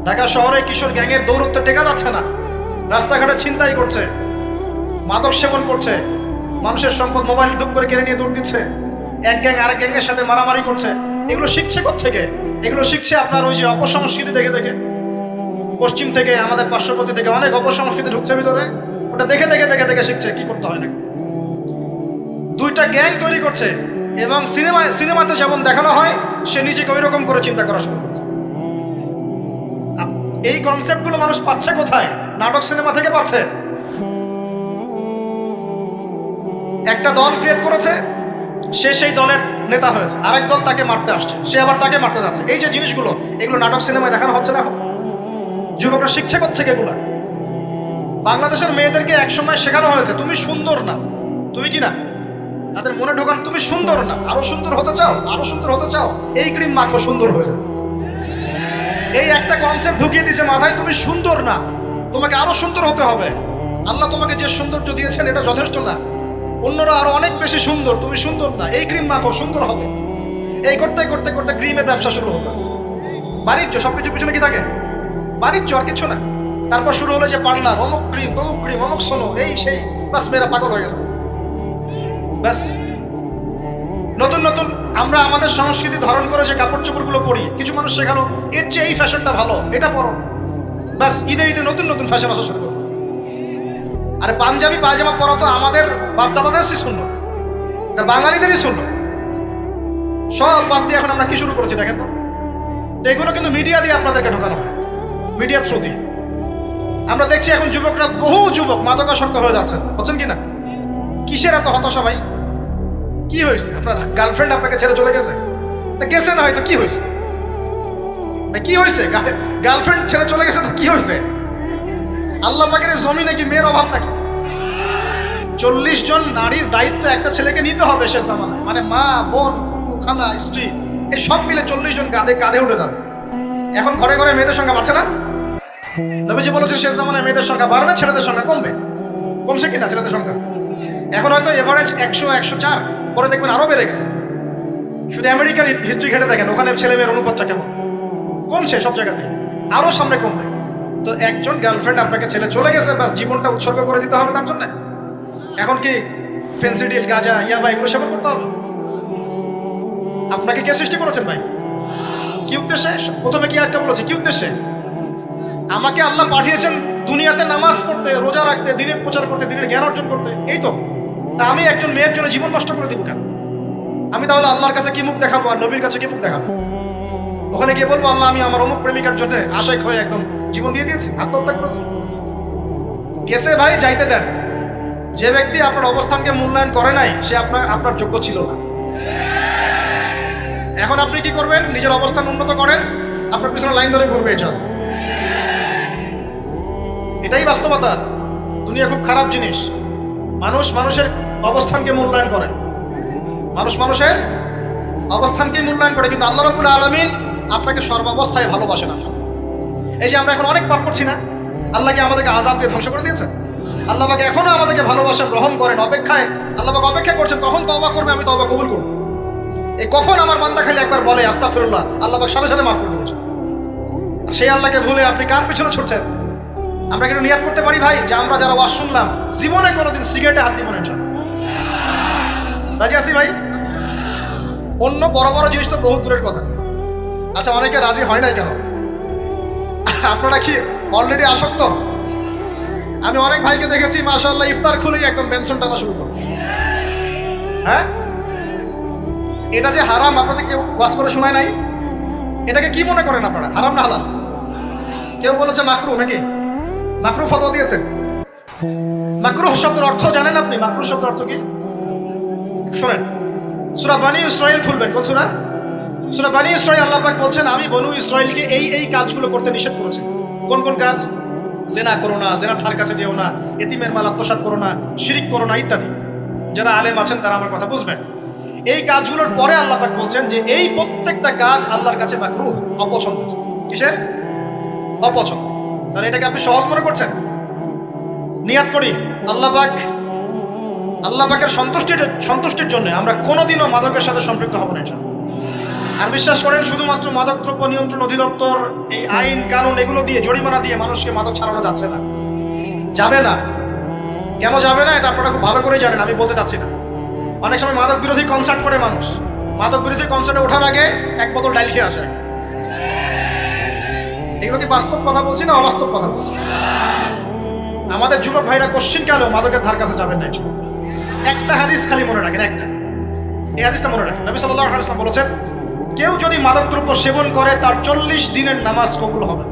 Speaker 1: ঢাকা শহরে কিশোর গ্যাংয়ের দৌরত্বে টেকা যাচ্ছে না, রাস্তাঘাটে ছিনতাই করছে, মাদক সেবন করছে, মানুষের সম্পদ মোবাইল দুপ করে কেড়ে নিয়ে দৌড় দিচ্ছে, এক গ্যাং আরেক গ্যাংয়ের সাথে মারামারি করছে। এগুলো শিখছে কোত্থেকে? এগুলো শিখছে আপনার ওই যে অপসংস্কৃতি দেখে দেখে। পশ্চিম থেকে, আমাদের পার্শ্ববর্তী থেকে অনেক অপসংস্কৃতি ঢুকছে ভিতরে, ওটা দেখে দেখে দেখে দেখে শিখছে কি করতে হয় না। দুইটা গ্যাং তৈরি করছে এবং সিনেমাতে যেমন দেখানো হয় সে নিজেকে ওই রকম করে চিন্তা করা শুরু করছে। এই কনসেপ্টগুলো মানুষ পাচ্ছে কোথায়? নাটক সিনেমা থেকে পাচ্ছে। একটা দল ক্রিয়েট করেছে, সে সেই দলের নেতা হয়েছে, আরেক দল তাকে মারতে আসছে, সে আবার তাকে মারতে যাচ্ছে। এই যে জিনিসগুলো, এগুলো নাটক সিনেমায় দেখানো হচ্ছে না। যুবকরা শিখছে কোত্থেকে এগুলা? বাংলাদেশের মেয়েদেরকে একসময় শেখানো হয়েছে তুমি সুন্দর না, তুমি কি না, তাদের মনে ঢোকান তুমি সুন্দর না, আরো সুন্দর হতে চাও, আরো সুন্দর হতে চাও, এই ক্রিম মাখো, সুন্দর হয়ে যাবে। এই একটা কনসেপ্ট ঢুকিয়ে দিয়েছে মাথায়, তুমি সুন্দর না, তোমাকে আরো সুন্দর হতে হবে। আল্লাহ তোমাকে যে সৌন্দর্য দিয়েছেন এটা যথেষ্ট না, অন্যরা আরো অনেক বেশি সুন্দর, তুমি সুন্দর না, এই ক্রিম মাখো, সুন্দর হবে। এই করতে করতে করতে ক্রিমের ব্যবসা শুরু হলো। বাণিজ্য, সবকিছু পিছনে কি থাকে? বাণিজ্য, আর কিছু না। তারপর শুরু হলো যে পার্লার, অমুক ক্রিম, তমুক ক্রিম, অমুক সোনো, এই সেই, বাস মেয়েরা পাগল হয়ে গেল। ব্যাস নতুন নতুন আমরা আমাদের সংস্কৃতি ধারণ করে যে কাপড় চোপড়গুলো পরি, কিছু মানুষ শেখালো এর চেয়ে এই ফ্যাশনটা ভালো, এটা পরো। ব্যাস ঈদে ঈদে নতুন নতুন ফ্যাশন আসা শুরু করো। আরে পাঞ্জাবি পায়জামা পরা তো আমাদের বাপদাদাদেরই সুন্নত, এটা বাঙালিদেরই সুন্নত। সব বাদ দিয়ে এখন আমরা কি শুরু করেছি দেখেন তো। এগুলো কিন্তু মিডিয়া দিয়ে আপনাদেরকে ঢোকানো হয়, মিডিয়ার থ্রু দিয়ে। আমরা দেখছি এখন যুবকরা, বহু যুবক মাদকাসক্ত হয়ে যাচ্ছেন, হচ্ছেন কিনা? কিসের এত হতাশা ভাই? কি হয়েছে? আপনার গার্লফ্রেন্ড আপনাকে ছেড়ে চলে গেছে? তা গেছে না, হয়তো কি হয়েছে? কি হয়েছে? গার্লফ্রেন্ড ছেড়ে চলে গেছে তো কি হয়েছে? আল্লাহ পাকের জমিনে কি মেয়ের অভাব নাকি? 40 জন নারীর দায়িত্ব একটা ছেলেকে নিতে হবে সে জামানায়, মানে মা, বোন, ফুপু, খালা, স্ত্রী, এই সব মিলে 40 জন কাঁধে উঠে যাবে। এখন ঘরে ঘরে মেয়েদের সংখ্যা বাড়ছে না? নবীজি বলেছেন শেষ জামানায় মেয়েদের সংখ্যা বাড়বে, ছেলেদের সংখ্যা কমবে। কমছে কিনা ছেলেদের সংখ্যা? এখন হয়তো এভারেজ 100, 104, পরে দেখবেন আরো বেড়ে গেছে। শুধু আমেরিকার হিস্ট্রি ঘেটে দেখেন, ওখানে ছেলে মেয়ের অনুপাতটা কেমন, কমছে সব জায়গাতে, আরো সামনে কমবে। তো একজন গার্লফ্রেন্ড আপনাকে ছেলে চলে গেছে, ব্যাস জীবনটা উৎসর্গ করে দিতে হবে তার জন্য। এখন কি ফেন্সিডিল, গাঁজা, ইয়াবা এগুলো সেবন করতে হবে? আপনাকে কে সৃষ্টি করেছেন ভাই? কি উদ্দেশ্যে? প্রথমে কি একটা বলেছে, কি উদ্দেশ্যে? আমাকে আল্লাহ পাঠিয়েছেন দুনিয়াতে নামাজ পড়তে, রোজা রাখতে, দিনের প্রচার করতে, দিনের জ্ঞান অর্জন করতে, এই তো। তা আমি একজন মেয়ের জন্য জীবন নষ্ট করে দিব কেন? আমি তাহলে আল্লাহর কাছে কি মুখ দেখাবো আর নবীর কাছে কি মুখ দেখাবো? ওখানে গিয়ে বলবো আল্লাহ আমি আমার অমুক প্রেমিকার জন্য আশায় হয়ে একদম জীবন দিয়ে দিয়েছি, আত্মহত্যা করেছি? গেছে ভাই, যাইতে দেন, যে ব্যক্তি আপনার অবস্থানকে মূল্যায়ন করে নাই সে আপনার যোগ্য ছিল না। এখন আপনি কি করবেন? নিজের অবস্থান উন্নত করেন, আপনার পিছনে লাইন ধরে ঘুরবে। এটাই বাস্তবতা। দুনিয়া খুব খারাপ জিনিস। মানুষ মানুষের অবস্থানকে মূল্যায়ন করে, মানুষ মানুষের অবস্থানকে মূল্যায়ন করে, কিন্তু আল্লাহ রাব্বুল আলামিন আপনাকে সর্বাবস্থায় ভালোবাসেন। এই যে আমরা এখন অনেক পাপ করছি না, আল্লাহকে আমাদেরকে আযাব দিয়ে ধ্বংস করে দিয়েছেন। আল্লাহ পাক এখনো আমাদেরকে ভালোবাসেন, রহম করেন, অপেক্ষায় আল্লাহ পাক অপেক্ষা করছেন কখন তওবা করবে, আমি তওবা কবুল করব। এই কখন আমার বান্দা খালি একবার বলে আস্তাগফিরুল্লাহ, আল্লাহ পাক সাথে সাথে মাফ করে দিয়েছেন। আর সেই আল্লাহকে ভুলে আপনি কার পিছনে ছুটছেন? আমরা কিন্তু নিয়াত করতে পারি ভাই যে আমরা যারা ওয়াজ শুনলাম জীবনে কোনোদিন সিগারেটে হাত দিব না। রাজি আছি ভাই? অন্য বড় বড় জিনিস তো বহুত দূরের কথা। আচ্ছা, অনেকে রাজি হয় নাই কেন? আপনারা কি অলরেডি আসক্ত? আমি অনেক ভাইকে দেখেছি মাশাআল্লাহ ইফতার খুলেই একদম বেনসন টানা শুরু করে। হ্যাঁ, এটা যে হারাম আপনাদের কেউ ওয়াজ করে শোনায় নাই? এটাকে কি মনে করেন আপনারা, হারাম না হালাল? কেউ বলেছে মাকরুহ, নাকি মাকরুহ ফতোয়া দিয়েছেন? মাকরুহ শব্দের অর্থ জানেন আপনি? মাকরুহ শব্দের অর্থ কি শোনেন। সূরা বনী ইসরাইল খুলবেন। কোন সূরা? সূরা বনী ইসরাইল। আল্লাহ পাক বলছেন আমি বনু ইসরাইলকে এই কাজগুলো করতে নিষেধ করেছি। কোন কোন কাজ? জেনা করো না, জেনার ঠার কাছে যেও না, এতিমের মাল আত্মসাৎ করো না, শিরিক করো না ইত্যাদি। যারা আলেম আছেন তারা আমার কথা বুঝবেন। এই কাজগুলোর পরে আল্লাহ পাক বলছেন যে এই প্রত্যেকটা কাজ আল্লাহর কাছে মাকরুহ, অপছন্দ। কিসের? অপছন্দ। তাহলে এটাকে আপনি সহজ মনে করছেন? নিয়াত করি আল্লাহ পাকের সন্তুষ্টির জন্য আমরা কোনোদিনও মাদকের সাথে সম্পৃক্ত হব না। আর বিশ্বাস করেন, শুধুমাত্র মাদকদ্রব্য নিয়ন্ত্রণ অধিদপ্তর এই আইন কানুন এগুলো দিয়ে, জরিমানা দিয়ে মানুষকে মাদক ছাড়ানো যাচ্ছে না, যাবে না। কেন যাবে না এটা আপনারা খুব ভালো করে জানেন, আমি বলতে চাচ্ছি না। অনেক সময় মাদক বিরোধী কনসার্ট করে মানুষ, মাদক বিরোধী কনসার্টে ওঠার আগে এক বোতল ডাইল খেয়ে আসে। এগুলো কি বাস্তব কথা বলছি না অবাস্তব কথা বলছি? আমাদের যুবক ভাইরা কোশ্চিন কেন মাদকের ধার কাছে যাবেন না? একটা হাদিস খালি মনে রাখেন, একটা, এই হাদিসটা মনে রাখেন। নবী সাল্লাল্লাহু আলাইহি ওয়াসাল্লাম বলেছেন কেউ যদি মাদকদ্রব্য সেবন করে তার 40 দিনের নামাজ কবুল হবে।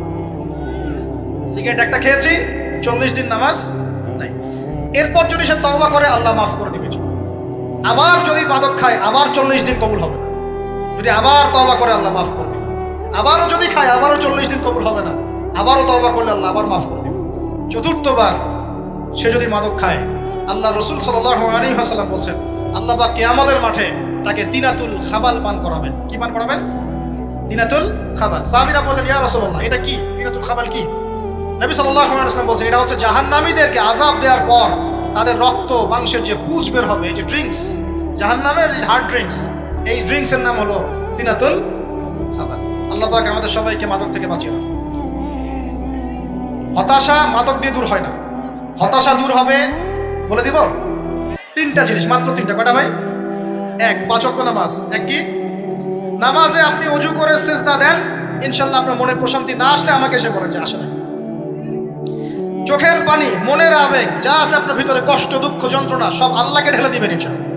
Speaker 1: সিগারেট একটা খেয়েছি, 40 দিন নামাজ নাই। এরপর যদি সে তওবা করে আল্লাহ মাফ করে দিবে। আবার যদি মাদক খায় আবার 40 দিন কবুল হবে। যদি আবার তওবা করে আল্লাহ মাফ করে দিবে। আবারও যদি খায় আবারও 40 দিন কবুল হবে না, আবারও তওবা করলে আল্লাহ আবার মাফ করে দিবে। চতুর্থবার সে যদি মাদক খায়, আল্লাহ রাসূল সাল্লাল্লাহু আলাইহি ওয়াসাল্লাম বলছেন আল্লাহ পাক কিয়ামতের মাঠে তাকে তিনাতুল খাবাল পান করাবেন। কি পান করাবেন? তিনাতুল খাবাল। সাহাবীরা বললেন ইয়া রাসূলুল্লাহ এটা কি? তিনাতুল খাবাল কি? নবী সাল্লাল্লাহু আলাইহি ওয়াসাল্লাম বলছেন এটা হচ্ছে জাহান্নামীদেরকে আযাব দেওয়ার পর তাদের রক্ত মাংসের যে পুঁজ বের হবে, এই যে ড্রিঙ্কস, জাহান্নামের হার্ড ড্রিঙ্কস, এই ড্রিঙ্কসের নাম হলো তিনাতুল খাবাল। আল্লাহ পাক আমাদের সবাইকে মাদক থেকে বাঁচিয়ে রাখুন। হতাশা মাদক দিয়ে দূর হয় না। হতাশা দূর হবে, বলে দিব, তিনটা জিনিস, মাত্র তিনটা। কয়টা ভাই? এক, 5 ওয়াক্ত নামাজ। এক কি? নামাজে আপনি ওযু করে সিজদা দেন, ইনশাআল্লাহ আপনার মনে প্রশান্তি না আসলে আমাকে এসে বলেন যে আসে না। চোখের পানি, মনের আবেগ যা আছে আপনার ভিতরে, কষ্ট, দুঃখ, যন্ত্রণা সব আল্লাহকে ঢেলে দিবেন ইনশাআল্লাহ।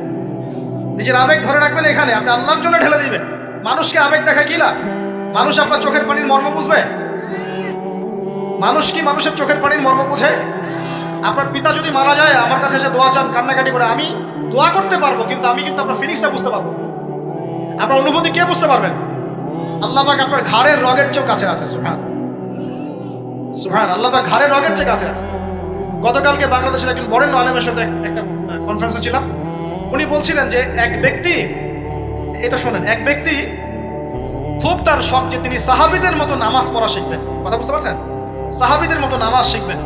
Speaker 1: নিজের আবেগ ধরে রাখবেন এখানে, আপনি আল্লাহর জন্য ঢেলে দিবেন। মানুষকে আবেগ দেখা কি লাভ? মানুষ আপনার চোখের পানির মর্ম বুঝবে? মানুষ কি মানুষের চোখের পানির মর্ম বুঝে? আপনার পিতা যদি মারা যায় আমার কাছে এসে দোয়া চান, কান্নাকাটি করে, আমি দোয়া করতে পারবো কিন্তু আমি কিন্তু আপনার ফিলিংসটা বুঝতে পারবো। আপনার অনুভূতি কে বুঝতে পারবেন? আল্লাহ পাক আপনার ঘাড়ের রগের চেয়ে কাছে আছে। সুবহান আল্লাহ পাক ঘাড়ের রগের চেয়ে কাছে আছে। গতকালকে বাংলাদেশের একজন বরেণ্য আলেমের সাথে একটা কনফারেন্সে ছিলাম। উনি বলছিলেন যে এক ব্যক্তি, এটা শোনেন, এক ব্যক্তি খুব তার শখ যে তিনি সাহাবীদের মতো নামাজ পড়া শিখবেন। কথা বুঝতে পারছেন? সাহাবীদের মতো নামাজ শিখবেন।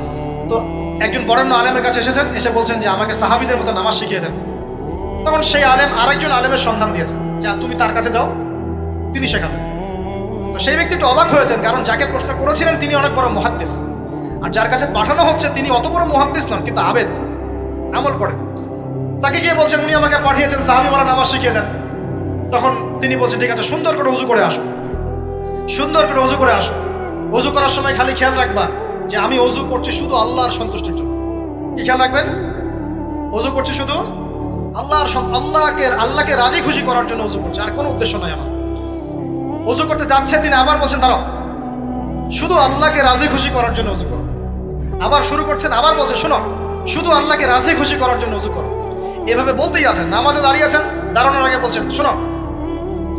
Speaker 1: তো একজন বরেণ্য আলেমের কাছে এসেছেন, এসে বলছেন যে আমাকে সাহাবীদের মতো নামাজ শিখিয়ে দেন। তখন সেই আলেম আরেকজন আলেমের সন্ধান দিয়েছেন যে তুমি তার কাছে যাও, তিনি শেখাবেন। তো সেই ব্যক্তি একটু অবাক হয়েছেন, কারণ যাকে প্রশ্ন করেছিলেন তিনি অনেক বড় মুহাদ্দিস, আর যার কাছে পাঠানো হচ্ছে তিনি অত বড় মুহাদ্দিস নন কিন্তু আবেদ, আমল করেন। তাকে গিয়ে বলছেন উনি আমাকে পাঠিয়েছেন সাহাবীরা নামাজ শিখিয়ে দেন। তখন তিনি বলছেন ঠিক আছে, সুন্দর করে ওযু করে আসো, সুন্দর করে ওযু করে আসো। ওযু করার সময় খালি খেয়াল রাখবা যে আমি ওযু করছি শুধু আল্লাহর সন্তুষ্টির জন্য। কি খেয়াল রাখবেন? ওযু করছি শুধু আল্লাহকে রাজি খুশি করার জন্য ওযু করছে, আর কোনো উদ্দেশ্য নাই আমার। ওযু করতে যাচ্ছে তিনি আবার বলছেন দাঁড়াও, শুধু আল্লাহকে রাজি খুশি করার জন্য ওযু করো। আবার শুরু করছেন, আবার বলছেন শোনো, শুধু আল্লাহকে রাজি খুশি করার জন্য ওযু করো। এভাবে বলতেই আছেন, নামাজে দাঁড়িয়ে আছেন, দাঁড়ানোর আগে বলছেন শোনো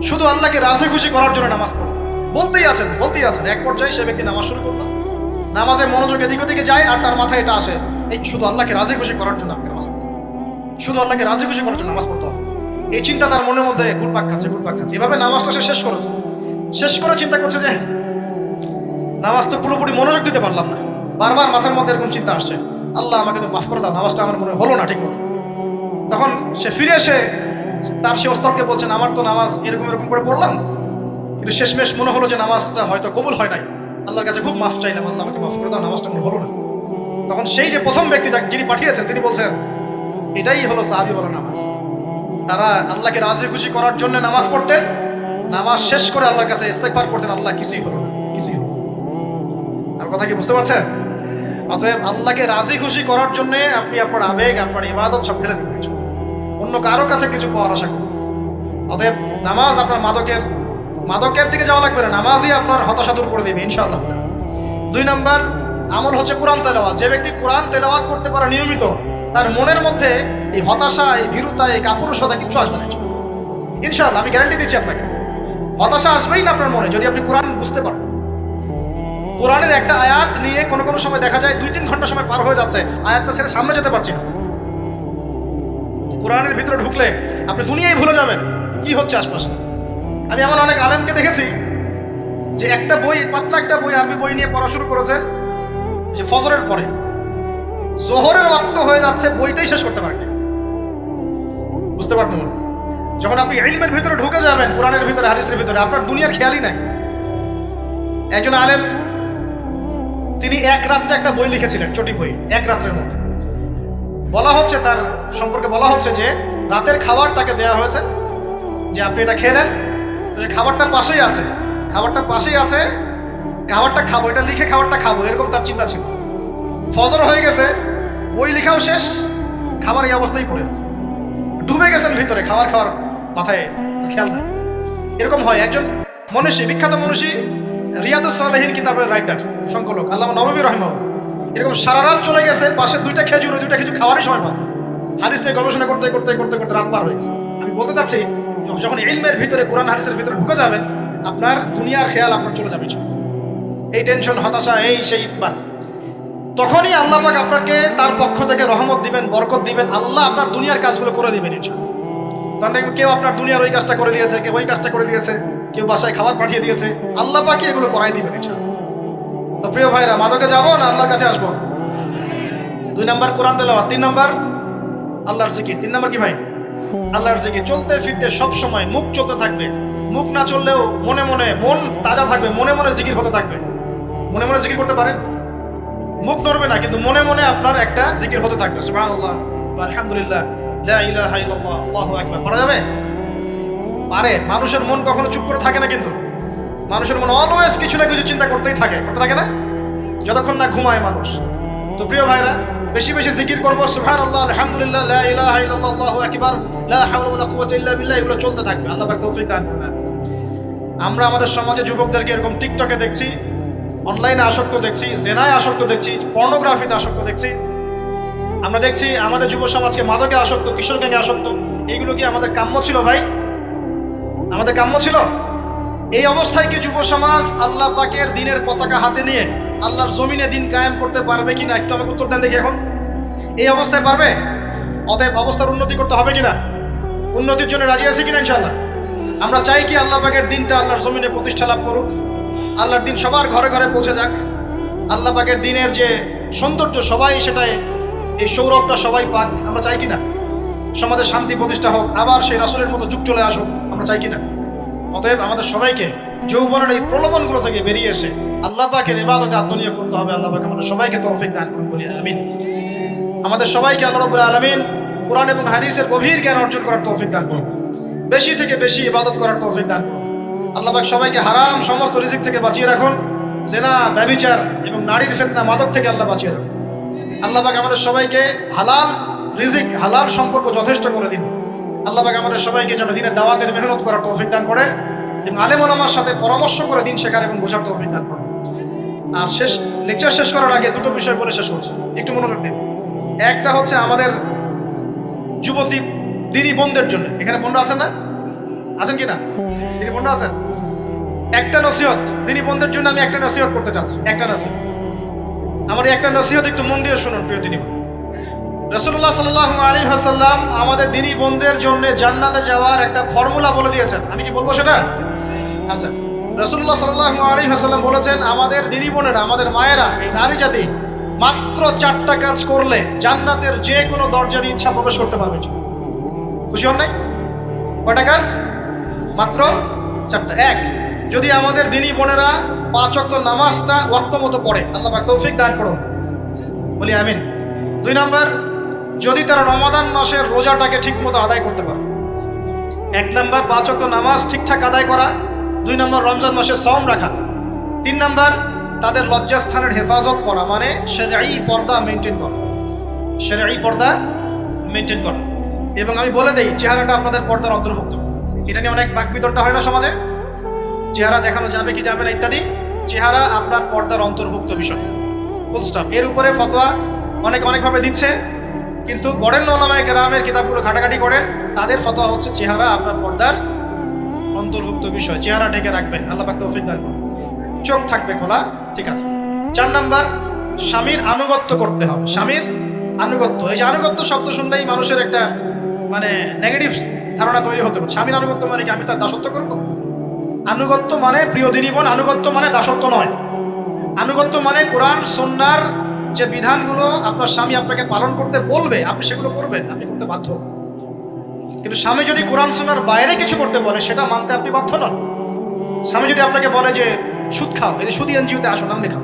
Speaker 1: শুধু আল্লাহকে রাজি খুশি করার জন্য নামাজ পড়ো। বলতেই আছেন। এক পর্যায়ে সে ব্যক্তি নামাজ শুরু করলো, নামাজে মনোযোগ এদিক ওদিকে যায় আর তার মাথায় এটা আসে, এই শুধু আল্লাহকে রাজি খুশি করার জন্য আমাকে নামাজ পড়তে হবে, শুধু আল্লাহকে রাজি খুশি করার জন্য নামাজ পড়তে হবে। এই চিন্তা তার মনের মধ্যে ঘুরপাক খাচ্ছে। এভাবে নামাজটা সে শেষ করেছে। শেষ করে চিন্তা করছে যে নামাজ তো পুরোপুরি মনোযোগ দিতে পারলাম না। বারবার মাথার মধ্যে এরকম চিন্তা আসছে, আল্লাহ আমাকে তো মাফ করে দাও, নামাজটা আমার মনে হলো না ঠিক মতো। তখন সে ফিরে এসে তার সে ওস্তাদকে বলছেন, আমার তো নামাজ এরকম করে পড়লাম, কিন্তু শেষমেশ মনে হলো যে নামাজটা হয়তো কবুল হয় নাই, আল্লাহর কাছে খুব মাফ চাইলাম, আল্লাহ আমাকে মাফ করে দাও, নামাজটা মনে হলো না। তখন সেই যে প্রথম ব্যক্তি যিনি পাঠিয়েছেন তিনি বলছেন, এটাই হলো সাহাবী বলা নামাজ। তারা আল্লাহকে রাজি খুশি করার জন্য নামাজ পড়তেন, নামাজ শেষ করে আল্লাহর কাছে ইস্তেগফার করতেন, আল্লাহ কিছুই হলো না, কিছুই হলো। আমার কথা কি বুঝতে পারছেন? অতএব আল্লাহকে রাজি খুশি করার জন্য আপনি আপনার আবেগ, আপনার ইবাদত সব ফেলে দিবেন, অন্য কারো কাছে কিছু পাওয়ার আশা করুন। অতএব নামাজ আপনার মাদকের দিকে যাওয়া লাগবে না, নামাজই আপনার হতাশা দূর করে দেবে ইনশাআল্লাহ। 2 নম্বর আমল হচ্ছে কোরআন তেলাওয়াত। যে ব্যক্তি কোরআন তেলাওয়াত করতে পারে নিয়মিত, তার মনের মধ্যে এই হতাশা, এই ভীরুতা, এই কাপুরুষতা কিচ্ছু আসবে না ইনশাআল্লাহ। আমি গ্যারান্টি দিচ্ছি আপনাকে, হতাশা আসবেই না আপনার মনে যদি আপনি কোরআন বুঝতে পারেন। কোরআনের একটা আয়াত নিয়ে কোনো সময় দেখা যায় 2-3 ঘন্টা সময় পার হয়ে যাচ্ছে, আয়াতটা ছেড়ে সামনে যেতে পারছি না। কোরআনের ভিতরে ঢুকলে আপনি দুনিয়ায় ভুলে যাবেন কি হচ্ছে আশপাশে। আমি এমন অনেক আলেমকে দেখেছি যে একটা বই, পাতলা একটা বই, আরবি বই নিয়ে পড়া শুরু করেছেন, যে ফজরের পরে জোহরের ওয়াক্ত হয়ে যাচ্ছে, বইটাই শেষ করতে পারেন। বুঝতে পারবেন না? যখন আপনি ইলমের ভিতরে ঢুকে যাবেন, কোরআনের ভিতরে, হাদিসের ভিতরে, আপনার দুনিয়ার খেয়ালই নাই। একজন আলেম তিনি এক রাত্রে একটা বই লিখেছিলেন, চটি বই, এক রাত্রের মধ্যে। বলা হচ্ছে তার সম্পর্কে বলা হচ্ছে যে রাতের খাবার তাকে দেওয়া হয়েছে, যে আপনি এটা খেয়ে নেন, খাবারটা পাশেই আছে, খাবারটা খাবো, এটা লিখে খাবারটা খাবো, এরকম তার চিন্তা ছিল। ফজর হয়ে গেছে, বই লিখাও শেষ, খাবার এই অবস্থায় পড়ে আছে, ডুবে গেছেন ভিতরে, খাওয়ার মাথায় খেয়াল নাই। এরকম হয়। একজন মনীষী, বিখ্যাত মনীষী, রিয়াদুস সালেহীন কিতাবের রাইটার, সংকলক আল্লামা নববী রাহিমাহুল্লাহ, এরকম সারা রাত চলে গেছে, পাশে 2টা খেজুর, ওই 2টা খেজুর খাওয়ারই সময় পান। হাদিস নিয়ে গবেষণা করতে রাত পার হয়ে গেছে। আমি বলতে চাচ্ছি, যখন ইলমের ভিতরে, কোরআন হাদিসের ভিতরে ঢুকে যাবেন, আপনার দুনিয়ার খেয়াল আপনার চলে যাবে, এই টেনশন, হতাশা, এই সেই বাদ। তখনই আল্লাহ পাক আপনাকে তার পক্ষ থেকে রহমত দিবেন, বরকত দিবেন, আল্লাহ আপনার দুনিয়ার কাজগুলো করে দিবেন ইনশাআল্লাহ। তখন দেখবেন কেউ আপনার দুনিয়ার ওই কাজটা করে দিয়েছে, কেউ ওই কাজটা করে দিয়েছে, কেউ বাসায় খাবার পাঠিয়ে দিয়েছে, আল্লাহ পাকই এগুলো করাই দিবেন ইনশাআল্লাহ। তো প্রিয় ভাইরা, মাদকে যাবো না আল্লাহর কাছে আসবো? 2 নম্বর কোরআন তেলাওয়াত, 3 নম্বর আল্লাহর জিকির। 3 নম্বর কি ভাই? আল্লাহর জিকির। চলতে ফিরতে সব সময় মুখ চলতে থাকবে, মুখ না চললেও মনে মনে মন তাজা থাকবে, মনে মনে জিকির হতে থাকবে। মনে মনে জিকির করতে পারেন? মুখ নড়বে না, কিন্তু মনে মনে আপনার একটা জিকির হতে থাকবে, সুবহানাল্লাহ, আলহামদুলিল্লাহ, লা ইলাহা ইল্লাল্লাহ, আল্লাহু আকবার। পারা যাবে? পারে। মানুষের মন কখনো চুপ করে থাকে না, কিন্তু মানুষের মন অলওয়েজ কিছু না কিছু চিন্তা করতে থাকে না, যতক্ষণ না ঘুমায় মানুষ। তো প্রিয় ভাইরা, বেশি বেশি জিকির করবো, সুবহানাল্লাহ, আলহামদুলিল্লাহ, লা ইলাহা ইল্লাল্লাহ, আল্লাহু আকবার, লা হাওলা ওয়ালা কুওয়াতা ইল্লা বিল্লাহ, এগুলো চলতে থাকবে। আল্লাহ পাক তৌফিক দান করুন। আমরা আমাদের সমাজে যুবকদেরকে এরকম টিকটকে দেখছি, অনলাইনে আসক্ত দেখছি, জেনায় আসক্ত দেখছি, পর্নোগ্রাফিতে আসক্ত দেখছি। আমরা দেখছি আমাদের যুব সমাজকে মাদকে আসক্ত, কিশোর গ্যাংয়ে আসক্ত। এইগুলো কি আমাদের কাম্য ছিল ভাই? আমাদের কাম্য ছিল? এই অবস্থায় কি যুব সমাজ আল্লাহ পাকের দিনের পতাকা হাতে নিয়ে আল্লাহর জমিনে দিন কায়েম করতে পারবে কিনা? একটু আমাকে উত্তর দেন দেখি। এখন এই অবস্থায় পারবে? অতএব অবস্থার উন্নতি করতে হবে কিনা? উন্নতির জন্য রাজি আছি কিনা ইনশাআল্লাহ? আমরা চাই কি আল্লাহ পাকের দিনটা আল্লাহর জমিনে প্রতিষ্ঠা লাভ করুক, আল্লাহর দিন সবার ঘরে ঘরে পৌঁছে যাক, আল্লাহ পাকের দিনের যে সৌন্দর্য সবাই সেটাই, এই সৌরভটা সবাই পাক। আমরা চাই কিনা? সমাজে শান্তি প্রতিষ্ঠা হোক, আবার সেই রাসূলের মতো যুগ চলে আসুক, আমরা চাই কিনা? অতএব আমাদের সবাইকে যৌবনের এই প্রলোভনগুলো থেকে বেরিয়ে এসে আল্লাহ পাকের ইবাদতে আত্মনিয়োগ করতে হবে। আল্লাহ পাক আমাদের সবাইকে তৌফিক দান করুন, বলি আমিন। আমাদের সবাইকে আল্লাহ রাব্বুল আলামিন কোরআন এবং হাদিসের গভীর জ্ঞান অর্জন করার তৌফিক দান করুন, বেশি থেকে বেশি ইবাদত করার তৌফিক দান করুন। আল্লাহ পাক সবাইকে হারাম সমস্ত রিজিক থেকে বাঁচিয়ে রাখুন, জেনা, ব্যভিচার এবং নারীর ফিতনা, মাদক থেকে আল্লাহ বাঁচিয়ে রাখুন। আল্লাহ পাক আমাদের সবাইকে হালাল রিজিক, হালাল সম্পর্ক যথেষ্ট করে দিন। আল্লাহ পাক আমাদের সবাইকে যেন দিনের দাওয়াতের মেহনত করার তৌফিক দান করেন এবং আলেম ওলামার সাথে পরামর্শ করে দিন শেখার এবং বোঝার তৌফিক দান করেন। আর লেকচার শেষ করার আগে 2টো বিষয় বলে শেষ করছি, একটু মনোযোগ দিন। একটা হচ্ছে আমাদের যুবতী দিনী বোনদের জন্য। এখানে বোনরা আছেন না? আছেন কি না? দিনী বোনরা আছেন? একটা নসিহত দিনী বোনদের জন্য আমি একটা নসিহত করতে চাচ্ছি। একটা নসিহত, আমার এই একটা নসিহত একটু মন দিয়ে শুনুন প্রিয় দিনী বোন। রাসূলুল্লাহ সাল্লাল্লাহু আলাইহি ওয়াসাল্লাম আমাদের দিনী বোনদের জন্য জান্নাতে যাওয়ার একটা ফর্মুলা বলে দিয়েছেন। আমি কি বলবো সেটা? আচ্ছা, রাসূলুল্লাহ সাল্লাল্লাহু আলাইহি ওয়াসাল্লাম বলেছেন আমাদের দিনী বোনেরা, আমাদের মায়েরা, এই নারী জাতি মাত্র 4টা কাজ করলে জান্নাতের যে কোনো দরজা দিয়ে ইচ্ছা প্রবেশ করতে পারবে। খুশি হন নাই? কয়টা কাজ? মাত্র 4টা। এক, যদি আমাদের দিনী বোনেরা 5 ওয়াক্ত নামাজটা ওয়াক্ত মতো পড়ে, আল্লাহ পাক তৌফিক দান করুন, বলি আমিন। 2 নাম্বার, যদি তারা রমাদান মাসের রোজাটাকে ঠিক মতো আদায় করতে পারে। 1 নাম্বার 5 ওয়াক্ত নামাজ ঠিকঠাক আদায় করা। 2 নাম্বার রমজান মাসে সওম রাখা। 3 নাম্বার তাদের লজ্জাস্থানের হেফাজত করা, মানে শরঈ পর্দা মেনটেন করা, শরঈ পর্দা মেনটেন করা। এবং আমি বলে দেই, চেহারাটা আপনাদের পর্দার অন্তর্ভুক্ত। এটা নিয়ে অনেক বাকবিতণ্ডা হয় না সমাজে, চেহারা দেখানো যাবে কি যাবে না ইত্যাদি। চেহারা আপনার পর্দার অন্তর্ভুক্ত বিষয়, ফুল স্টপ। এর উপরে ফতোয়া অনেকভাবে দিচ্ছে, কিন্তু বরেণ্য উলামায়ে কেরামের কিতাবগুলো ঘাটাঘাটি করেন, তাদের ফতোয়া হচ্ছে চেহারা আপনার পর্দার অন্তর্ভুক্ত বিষয়, চেহারা ঢেকে রাখবেন, আল্লাহ পাক তৌফিক দান করুন। চোখ থাকবে খোলা, ঠিক আছে। 4 নাম্বার, স্বামীর আনুগত্য করতে হবে। স্বামীর আনুগত্য, এই যে আনুগত্য শব্দ শুনলেই মানুষের একটা মানে নেগেটিভ ধারণা তৈরি হতে পারে। স্বামীর আনুগত্য মানে কি আমি তার দাসত্ব করব? আনুগত্য মানে, প্রিয় দিনী বোন, আনুগত্য মানে দাসত্ব নয়। আনুগত্য মানে কোরআন সুন্নাহর যে বিধানগুলো আপনার স্বামী আপনাকে পালন করতে বলবে, আপনি সেগুলো করবেন, আপনি করতে বাধ্য। কিন্তু স্বামী যদি কোরআন সুন্নাহর বাইরে কিছু করতে বলে, সেটা মানতে আপনি বাধ্য নন। স্বামী যদি আপনাকে বলে যে সুদ খাও, এই যে সুদি এনজিওতে আসো, নাম লেখাও।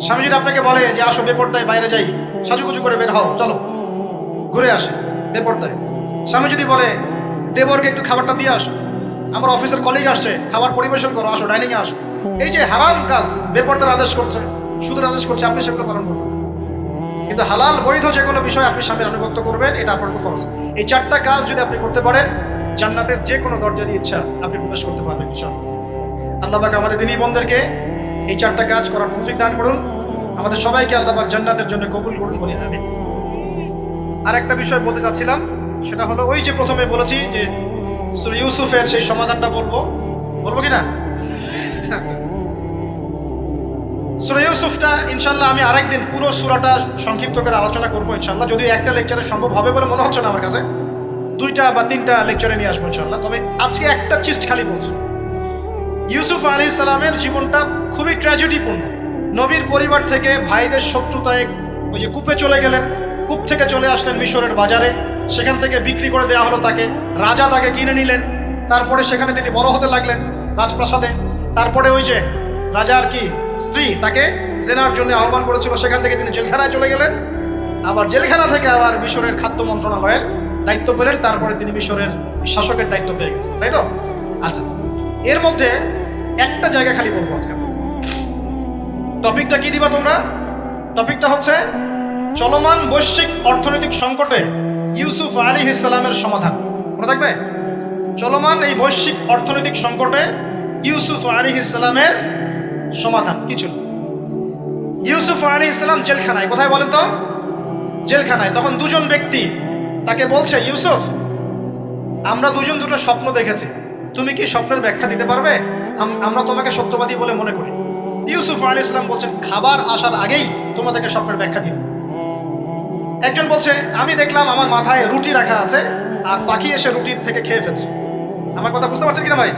Speaker 1: স্বামী যদি আপনাকে বলে যে আসো বেপরদায় বাইরে যাই, সাজুগুজু করে বের হও, চলো ঘুরে আসে বেপরদায়। স্বামী যদি বলে দেবরকে একটু খাবারটা দিয়ে আসো, আমার অফিসের কলিগ আসছে, খাবার পরিবেশন করো, আসো ডাইনিংয়ে আসো, এই যে হারাম কাজ, বেপরদার আদেশ করছে, সুদের আদেশ করছে, আপনি সেগুলো পালন করবেন। কিন্তু হালাল বৈধ যে কোনো বিষয় আপনি স্বামীর আনুগত্য করবেন, এটা আপনার উপর ফরজ। এই 4টা কাজ যদি আপনি করতে পারেন, জান্নাতের যে কোনো দরজা দিয়ে ইচ্ছা আপনি প্রবেশ করতে পারবেন ইনশাআল্লাহ। আল্লাহ পাক আমাদের দিনী বোনদেরকে এই 4টা কাজ করার তৌফিক দান করুন, আমাদের সবাইকে আল্লাহ পাক জান্নাতের জন্য কবুল করুন, বলি আমিন। আর একটা বিষয় বলতে চাচ্ছিলাম, সেটা হলো ওই যে প্রথমে বলেছি যে সূরা ইউসুফের সেই সমাধানটা বলবো কি না? আচ্ছা, সূরা ইউসুফটা ইনশাআল্লাহ আমি আরেকদিন পুরো সূরাটা সংক্ষিপ্ত করে আলোচনা করবো ইনশাআল্লাহ। যদিও একটা লেকচারে সম্ভব হবে বলে মনে হচ্ছে না আমার কাছে, 2টা বা 3টা লেকচারে নিয়ে আসবো ইনশাআল্লাহ। তবে আজকে একটা চিস্ট খালি বলছি। ইউসুফ আলাইহিস সালামের জীবনটা খুবই ট্র্যাজেডিপূর্ণ। নবীর পরিবার থেকে ভাইদের শত্রুতায় ওই যে কূপে চলে গেলেন, কূপ থেকে চলে আসলেন মিশরের বাজারে, সেখান থেকে বিক্রি করে দেওয়া হলো তাকে, রাজা তাকে কিনে নিলেন। তারপরে সেখানে তিনি বড় হতে লাগলেন রাজপ্রাসাদে। তারপরে ওই যে রাজার কি স্ত্রী তাকে জেনার জন্য আহ্বান করেছিল, সেখান থেকে তিনি জেলখানায় চলে গেলেন। আবার জেলখানা থেকে আবার মিশরের খাদ্য মন্ত্রণালয়ের দায়িত্ব পেলেন। তারপরে তিনি মিশরের শাসকের দায়িত্ব পেয়ে গেছেন, তাই তো? আচ্ছা, এর মধ্যে একটা জায়গা খালি বলবো আজকে। টপিকটা কি দিবা তোমরা? টপিকটা হচ্ছে চলমান বৈশ্বিক অর্থনৈতিক সংকটে ইউসুফ আলাইহিস সালামের সমাধান। মনে থাকবে? চলমান এই বৈশ্বিক অর্থনৈতিক সংকটে ইউসুফ আলাইহিস সালামের সমাধান কি ছিল? ইউসুফ আলাইহিস সালাম জেলখানায়, কোথায় বলেন তো? জেলখানায়। তখন 2জন ব্যক্তি তাকে বলছে, ইউসুফ, আমরা 2জন দুটো স্বপ্ন দেখেছি, তুমি কি স্বপ্নের ব্যাখ্যা দিতে পারবে? আমরা তোমাকে সত্যবাদী বলে মনে করি। ইউসুফ আলাইহিস সালাম বলছেন, খাবার আসার আগেই তোমাদেরকে স্বপ্নের ব্যাখ্যা দিই। একজন বলছে, আমি দেখলাম আমার মাথায় রুটি রাখা আছে, আর পাখি এসে রুটির থেকে খেয়ে ফেলছে। আমার কথা বুঝতে পারছেন কিনা ভাই?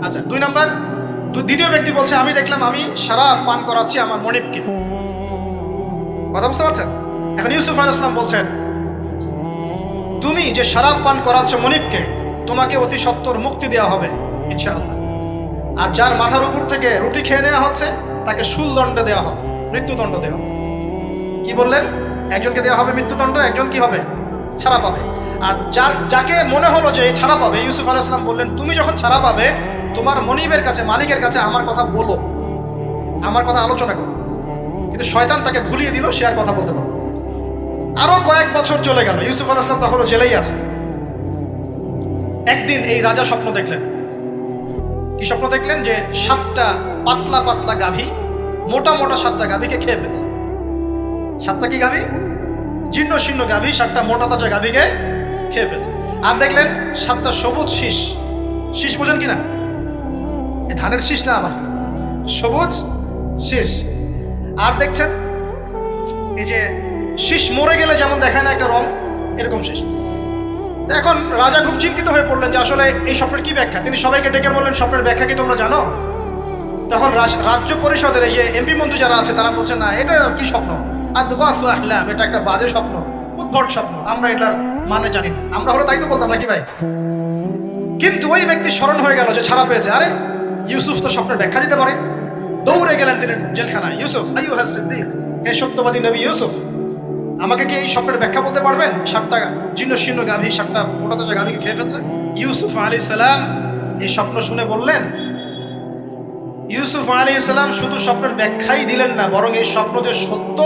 Speaker 1: আচ্ছা, 2 নাম্বার, দ্বিতীয় ব্যক্তি বলছে, আমি দেখলাম আমি শরাব পান করাচ্ছি আমার মনিবকে। কথা বুঝতে পারছেন? এখন ইউসুফ আলাইহিস সালাম বলছেন, তুমি যে শরাব পান করাচ্ছ মনিবকে, তোমাকে অতি সত্বর মুক্তি দেওয়া হবে ইনশাআল্লাহ। আর যার মাথার উপর থেকে রুটি খেয়ে নেওয়া হচ্ছে, তাকে শুলদণ্ড দেওয়া হবে, মৃত্যুদণ্ড দেওয়া হবে। কি বললেন? একজনকে দেওয়া হবে মৃত্যুদণ্ড, একজন কি হবে? ছাড়া পাবে। আর যাকে মনে হলো যে এই ছাড়া পাবে, ইউসুফ আলাইহিস সালাম বললেন, তুমি যখন ছাড়া পাবে, তোমার মনিবের কাছে, মালিকের কাছে আমার কথা বলো, আমার কথা আলোচনা করো। কিন্তু শয়তান তাকে ভুলিয়ে দিল, সে আর কথা বলতে পারল। আরো কয়েক বছর চলে গেল, ইউসুফ আলাইহিস সালাম তখনও জেলেই আছে। একদিন এই রাজা স্বপ্ন দেখলেন। কি স্বপ্ন দেখলেন? যে 7টা পাতলা পাতলা গাভী, মোটা মোটা 7টা গাভীকে খেয়ে ফেলছে। 7টা কি গাভী? জীর্ণ শীর্ণ গাভী 7টা মোটা তাজা গাভীকে খেয়ে ফেলছে। আর দেখলেন 7টা সবুজ শীষ, শীষ বোঝেন কিনা? এই ধানের শীষ না, আবার সবুজ শীষ। আর দেখছেন এই যে শীষ মরে গেলে যেমন দেখায় না একটা রং, এরকম শীষ। এখন রাজা খুব চিন্তিত হয়ে পড়লেন যে আসলে এই স্বপ্নের কি ব্যাখ্যা। তিনি সবাইকে ডেকে বললেন, স্বপ্নের ব্যাখ্যা কি তোমরা জানো? তখন রাজ্য পরিষদের এই যে এমপি মন্ত্রী যারা আছে তারা বলছে, না এটা কি স্বপ্ন, এটা একটা বাজে স্বপ্ন, উদ্ভট স্বপ্ন, আমরা এটার মানে জানি না। আমরা হলো তাই তো বলতাম নাকি ভাই? কিন্তু ওই ব্যক্তি স্মরণ হয়ে গেল যে ছাড়া পেয়েছে, আরে ইউসুফ তো স্বপ্নের ব্যাখ্যা দিতে পারে। দৌড়ে গেলেন তিনি জেলখানায়। ইউসুফ আইয়ুহাস সিদ্দিক, হে সত্যবাদী নবী ইউসুফ, আমাকে কি এই স্বপ্নের ব্যাখ্যা বলতে পারবেন? 7টা জীর্ণ শীর্ণ গাভী 7টা মোটা তাজা গাভীকে খেয়ে ফেলছে। ইউসুফ আলাইহিস সালাম এই স্বপ্ন শুনে বললেন, ইউসুফ আলাইহিস সালাম শুধু স্বপ্নের ব্যাখ্যাই দিলেন না, বরং এই স্বপ্ন যে সত্য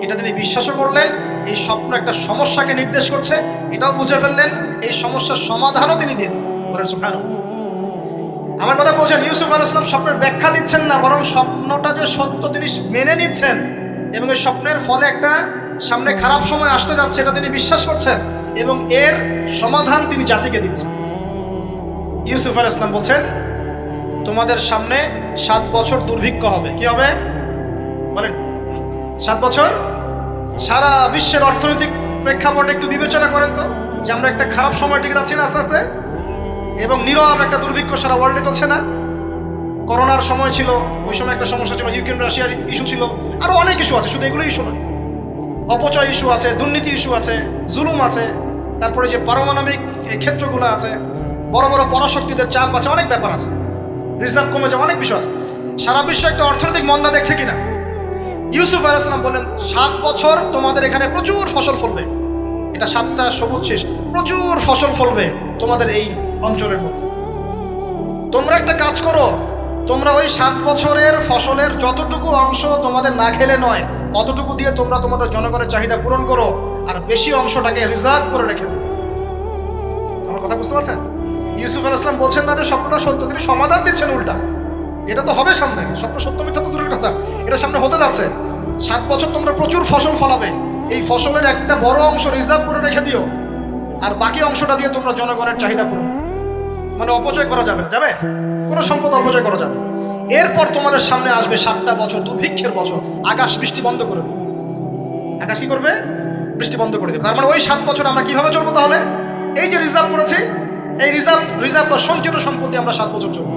Speaker 1: এটা তিনি বিশ্বাসও করলেন। এই স্বপ্ন একটা সমস্যাকে নির্দেশ করছে এটাও বুঝে ফেললেন, এই সমস্যার সমাধানও তিনি দিয়ে দিলেন। বলেন সুবহানাল্লাহ। আমার কথা বলছেন, ইউসুফ আলাইহিস সালাম স্বপ্নের ব্যাখ্যা দিচ্ছেন না, বরং স্বপ্নটা যে সত্য তিনি মেনে নিচ্ছেন এবং এই স্বপ্নের ফলে একটা সামনে খারাপ সময় আসতে যাচ্ছে এটা তিনি বিশ্বাস করছেন এবং এর সমাধান তিনি জাতিকে দিচ্ছেন। ইউসুফ আলাইহিস সালাম বলছেন, তোমাদের সামনে 7 বছর দুর্ভিক্ষ হবে। কি হবে বলেন? 7 বছর। সারা বিশ্বের অর্থনৈতিক প্রেক্ষাপটে একটু বিবেচনা করেন তো, যে আমরা একটা খারাপ সময় টিকে যাচ্ছি না আস্তে আস্তে, এবং নীরব একটা দুর্ভিক্ষ সারা ওয়ার্ল্ডে চলছে না? করোনার সময় ছিল, ওই সময় একটা সমস্যা ছিল, ইউক্রেন রাশিয়ার ইস্যু ছিল, আরো অনেক ইস্যু আছে, শুধু এগুলো ইস্যু নয়। অপচয় ইস্যু আছে, দুর্নীতি ইস্যু আছে, জুলুম আছে, তারপরে যে পারমাণবিক ক্ষেত্রগুলো আছে, বড় বড় পরাশক্তিদের চাপ আছে, অনেক ব্যাপার আছে, রিজার্ভ কমে যাওয়া, অনেক বিষয় আছে। সারা বিশ্ব একটা অর্থনৈতিক মন্দা দেখছে কিনা? ইউসুফ আলাইহিস সালাম বললেন, 7 বছর তোমাদের এখানে প্রচুর ফসল ফলবে। এটা 7টা সবুজ শীষ, প্রচুর ফসল ফলবে তোমাদের এই অঞ্চলের মধ্যে। তোমরা একটা কাজ করো, তোমরা ওই 7 বছরের ফসলের যতটুকু অংশ তোমাদের না খেলে নয়, অতটুকু দিয়ে তোমরা তোমাদের জনগণের চাহিদা পূরণ করো, আর বেশি অংশটাকে রিজার্ভ করে রেখে দিও। আমার কথা বুঝতে পারছেন? ইউসুফ আলাইহিস সালাম বলছেন না যে স্বপ্নটা সত্য, তিনি সমাধান দিচ্ছেন উল্টা। এটা তো হবে সামনে, স্বপ্ন সত্য মিথ্যা তো দূরের কথা, এটা সামনে হতে যাচ্ছে। 7 বছর তোমরা প্রচুর ফসল ফলাবে, এই ফসলের একটা বড় অংশ রিজার্ভ করে রেখে দিও, আর বাকি অংশটা দিয়ে তোমরা জনগণের চাহিদা পূরণ। মানে অপচয় করা যাবে না, যাবে কোনো সম্পদ অপচয় করা যাবে। এরপর তোমাদের সামনে আসবে 7টা বছর দুর্ভিক্ষের বছর, আকাশ বৃষ্টি বন্ধ করে দেবে। আকাশ কি করবে? বৃষ্টি বন্ধ করে দেবে। তার মানে ওই 7 বছর আমরা কিভাবে চলবো তাহলে? এই যে রিজার্ভ করেছি, এই রিজার্ভ বা সঞ্চিত সম্পত্তি আমরা 7 বছর চলবো।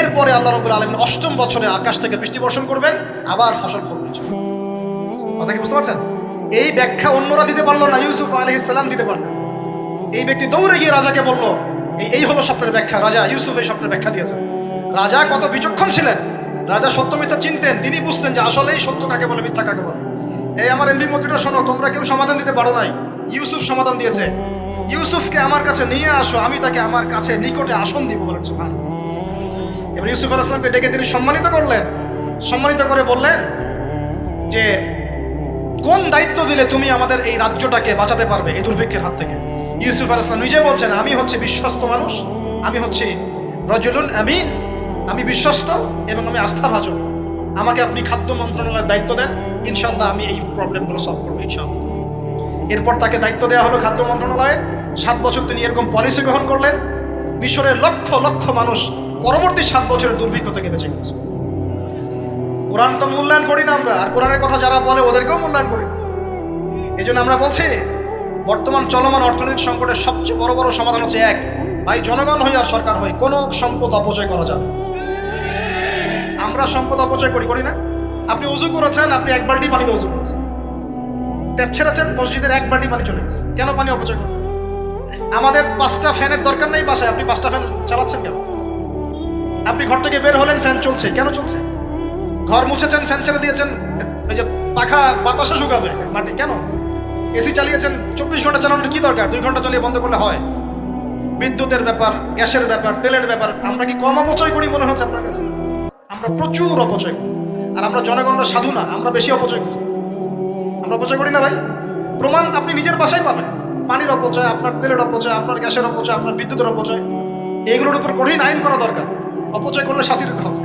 Speaker 1: এরপরে আল্লাহ রাব্বুল আলামিন 8ম বছরে আকাশ থেকে বৃষ্টি বর্ষণ করবেন, আবার ফসল ফলবে। কথা কি বুঝতে পারছেন? এই ব্যাখ্যা অন্যরা দিতে পারলো না, ইউসুফ আলাইহিস সালাম দিতে পারলেন। এই ব্যক্তি দৌড়ে গিয়ে রাজাকে বলল, এই হলো স্বপ্নের ব্যাখ্যা। রাজা ইউসুফ এই স্বপ্নের ব্যাখ্যা দিয়েছেন। রাজা কত বিচক্ষণ ছিলেন, রাজা সত্য মিথ্যা চিনতেন। তিনি বুঝতেন যে আসলেই সত্য কাকে বলে, মিথ্যা কাকে বলে। এই আমার এমপি মন্ত্রীরা শোনো, তোমরা কেউ সমাধান দিতে পারো নাই, ইউসুফ সমাধান দিয়েছে। ইউসুফকে আমার কাছে নিয়ে আসো, আমি তাকে আমার কাছে নিকটে আসন দিব। বলেন সুবহানাল্লাহ। এবার ইউসুফ আলাইহিস সালামকে ডেকে তিনি সম্মানিত করলেন, সম্মানিত করে বললেন যে কোন দায়িত্ব দিলে তুমি আমাদের এই রাজ্যটাকে বাঁচাতে পারবে এই দুর্ভিক্ষের হাত থেকে। ইউসুফ আলাইহিস সালাম নিজে বলছেন, আমি হচ্ছে বিশ্বস্ত মানুষ, আমি হচ্ছে রাজুলুন আমিন, আমি বিশ্বস্ত এবং আমি আস্থাভাজন। আমাকে আপনি খাদ্য মন্ত্রণালয়ের দায়িত্ব দেন, ইনশাআল্লাহ আমি এই প্রবলেমগুলো সলভ করবো ইনশাআল্লাহ। এরপর তাকে দায়িত্ব দেওয়া হলো খাদ্য মন্ত্রণালয়ের। 7 বছর তিনি এরকম পলিসি গ্রহণ করলেন। মিশরের লক্ষ লক্ষ মানুষ পরবর্তী 7 বছরের দুর্ভিক্ষ থেকে বেঁচে গেছে। কোরআন তো মূল্যায়ন করি না আমরা, আর কোরআনের কথা যারা বলে ওদেরকেও মূল্যায়ন করি। এই জন্য আমরা বলছি, বর্তমান চলমান অর্থনৈতিক সংকটের সবচেয়ে বড় বড় সমাধান হচ্ছে এক, ভাই জনগণ হই আর সরকার হই, কোনো সম্পদ অপচয় করা যাবে। আমরা সম্পদ অপচয় করি না? আপনি উজু করেছেন, আপনি 1 বালতি পানিতে উজু করেছেন, ট্যাপ ছেড়েছেন, মসজিদের 1 বালতি পানি চলে গেছে, কেন পানি অপচয় করেন? আমাদের 5টা ফ্যানের দরকার নেই বাসায়, আপনি 5টা ফ্যান চালাচ্ছেন কেন? আপনি ঘর থেকে বের হলেন, ফ্যান চলছে, কেন চলছে? ঘর মুছেছেন, ফ্যান ছেড়ে দিয়েছেন, ওই যে পাখা বাতাসে শুকাবে মাটি, কেন? এসি চালিয়েছেন, 24 ঘন্টা চালানোর কি দরকার? 2 ঘন্টা চালিয়ে বন্ধ করলে হয়। বিদ্যুতের ব্যাপার, গ্যাসের ব্যাপার, তেলের ব্যাপার, আমরা কি কম অপচয় করি মনে হচ্ছে আপনার কাছে? আমরা প্রচুর অপচয় করি। আর আমরা জনগণরা সাধু না, আমরা বেশি অপচয় করি। আমরা অপচয় করি না ভাই? প্রমাণ আপনি নিজের বাসায় পাবেন। পানির অপচয়, আপনার তেলের অপচয়, আপনার গ্যাসের অপচয়, আপনার বিদ্যুতের অপচয়, এগুলোর উপর কঠিন আইন করা দরকার। অপচয় করলে শাস্তি দিতে হবে,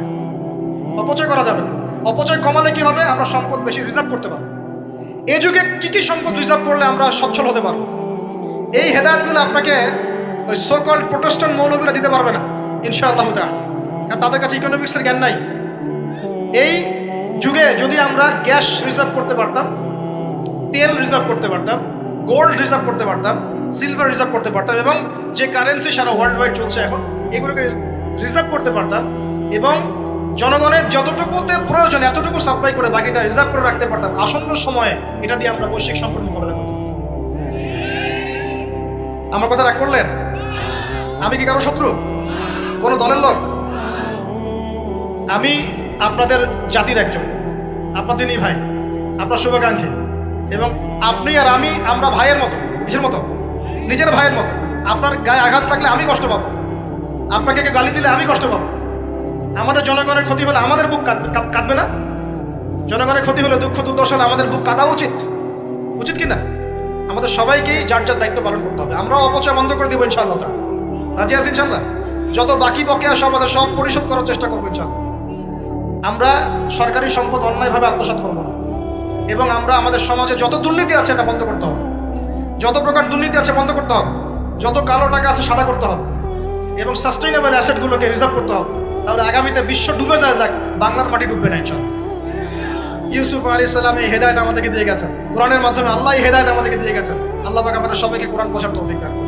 Speaker 1: অপচয় করা যাবে না। অপচয় কমালে কি হবে? আমরা সম্পদ বেশি রিজার্ভ করতে পারবো। এই যুগে কি কি সম্পদ রিজার্ভ করলে আমরা সচ্ছল হতে পারবো, এই হেদায়েতগুলো আপনাকে ওই সোকল্ড প্রোটেস্ট্যান্ট মৌলবীরা দিতে পারবে না ইনশাআল্লাহ তাআলা, কারণ তাদের কাছে ইকোনমিক্সের জ্ঞান নাই। এই যুগে যদি আমরা গ্যাস রিজার্ভ করতে পারতাম, তেল রিজার্ভ করতে পারতাম, গোল্ড রিজার্ভ করতে পারতাম, সিলভার রিজার্ভ করতে পারতাম, এবং যে কারেন্সি সারা ওয়ার্ল্ড ওয়াইড চলছে এখন এগুলোকে রিজার্ভ করতে পারতাম, এবং জনগণের যতটুকুতে প্রয়োজন এতটুকু সাপ্লাই করে বাকিটা রিজার্ভ করে রাখতে পারতাম, আসন্ন সময়ে এটা দিয়ে আমরা বৈশ্বিক সংকট মোকাবেলা করতাম। আমার কথা রাগ করলেন? আমি কি কারো শত্রু, কোনো দলের লোক? আমি আপনাদের জাতির একজন, আপনাদেরই ভাই, আপনার শুভাকাঙ্ক্ষী, এবং আপনি আর আমি আমরা ভাইয়ের মতো, নিজের মতো, নিজের ভাইয়ের মতো। আপনার গায়ে আঘাত থাকলে আমি কষ্ট পাবো, আপনাকে গালি দিলে আমি কষ্ট পাবো। আমাদের জনগণের ক্ষতি হলে আমাদের বুক কাঁদবে না? জনগণের ক্ষতি হলে, দুঃখ দুর্দশা হলে আমাদের বুক কাঁদা উচিত, উচিত কি না? আমাদের সবাইকেই যার যার দায়িত্ব পালন করতে হবে। আমরাও অপচয় বন্ধ করে দেবো ইনশাআল্লাহ। রাজি আছি ইনশাআল্লাহ? যত বাকি বকেয়া সব আছে সব পরিশোধ করার চেষ্টা করবো ইনশাআল্লাহ। আমরা সরকারি সম্পদ অন্যায়ভাবে আত্মসাৎ করবো না, এবং আমরা আমাদের সমাজে যত দুর্নীতি আছে এটা বন্ধ করতে হবে, যত প্রকার দুর্নীতি আছে বন্ধ করতে হবে, যত কালো টাকা আছে সাদা করতে হবে, এবং সাস্টেইনেবল অ্যাসেটগুলোকে রিজার্ভ করতে হবে। তাহলে আগামীতে বিশ্ব ডুবে যায় যাক, বাংলার মাটি ডুববে না ইনশাআল্লাহ। ইউসুফ আলাইহিস সালাম এই হেদায়েত আমাদেরকে দিয়ে গেছেন, কোরআনের মাধ্যমে আল্লাহ এই হেদায়েত আমাদেরকে দিয়ে গেছেন। আল্লাহ পাক আমাদের সবাইকে কোরআন বোঝার তৌফিক দান করুন।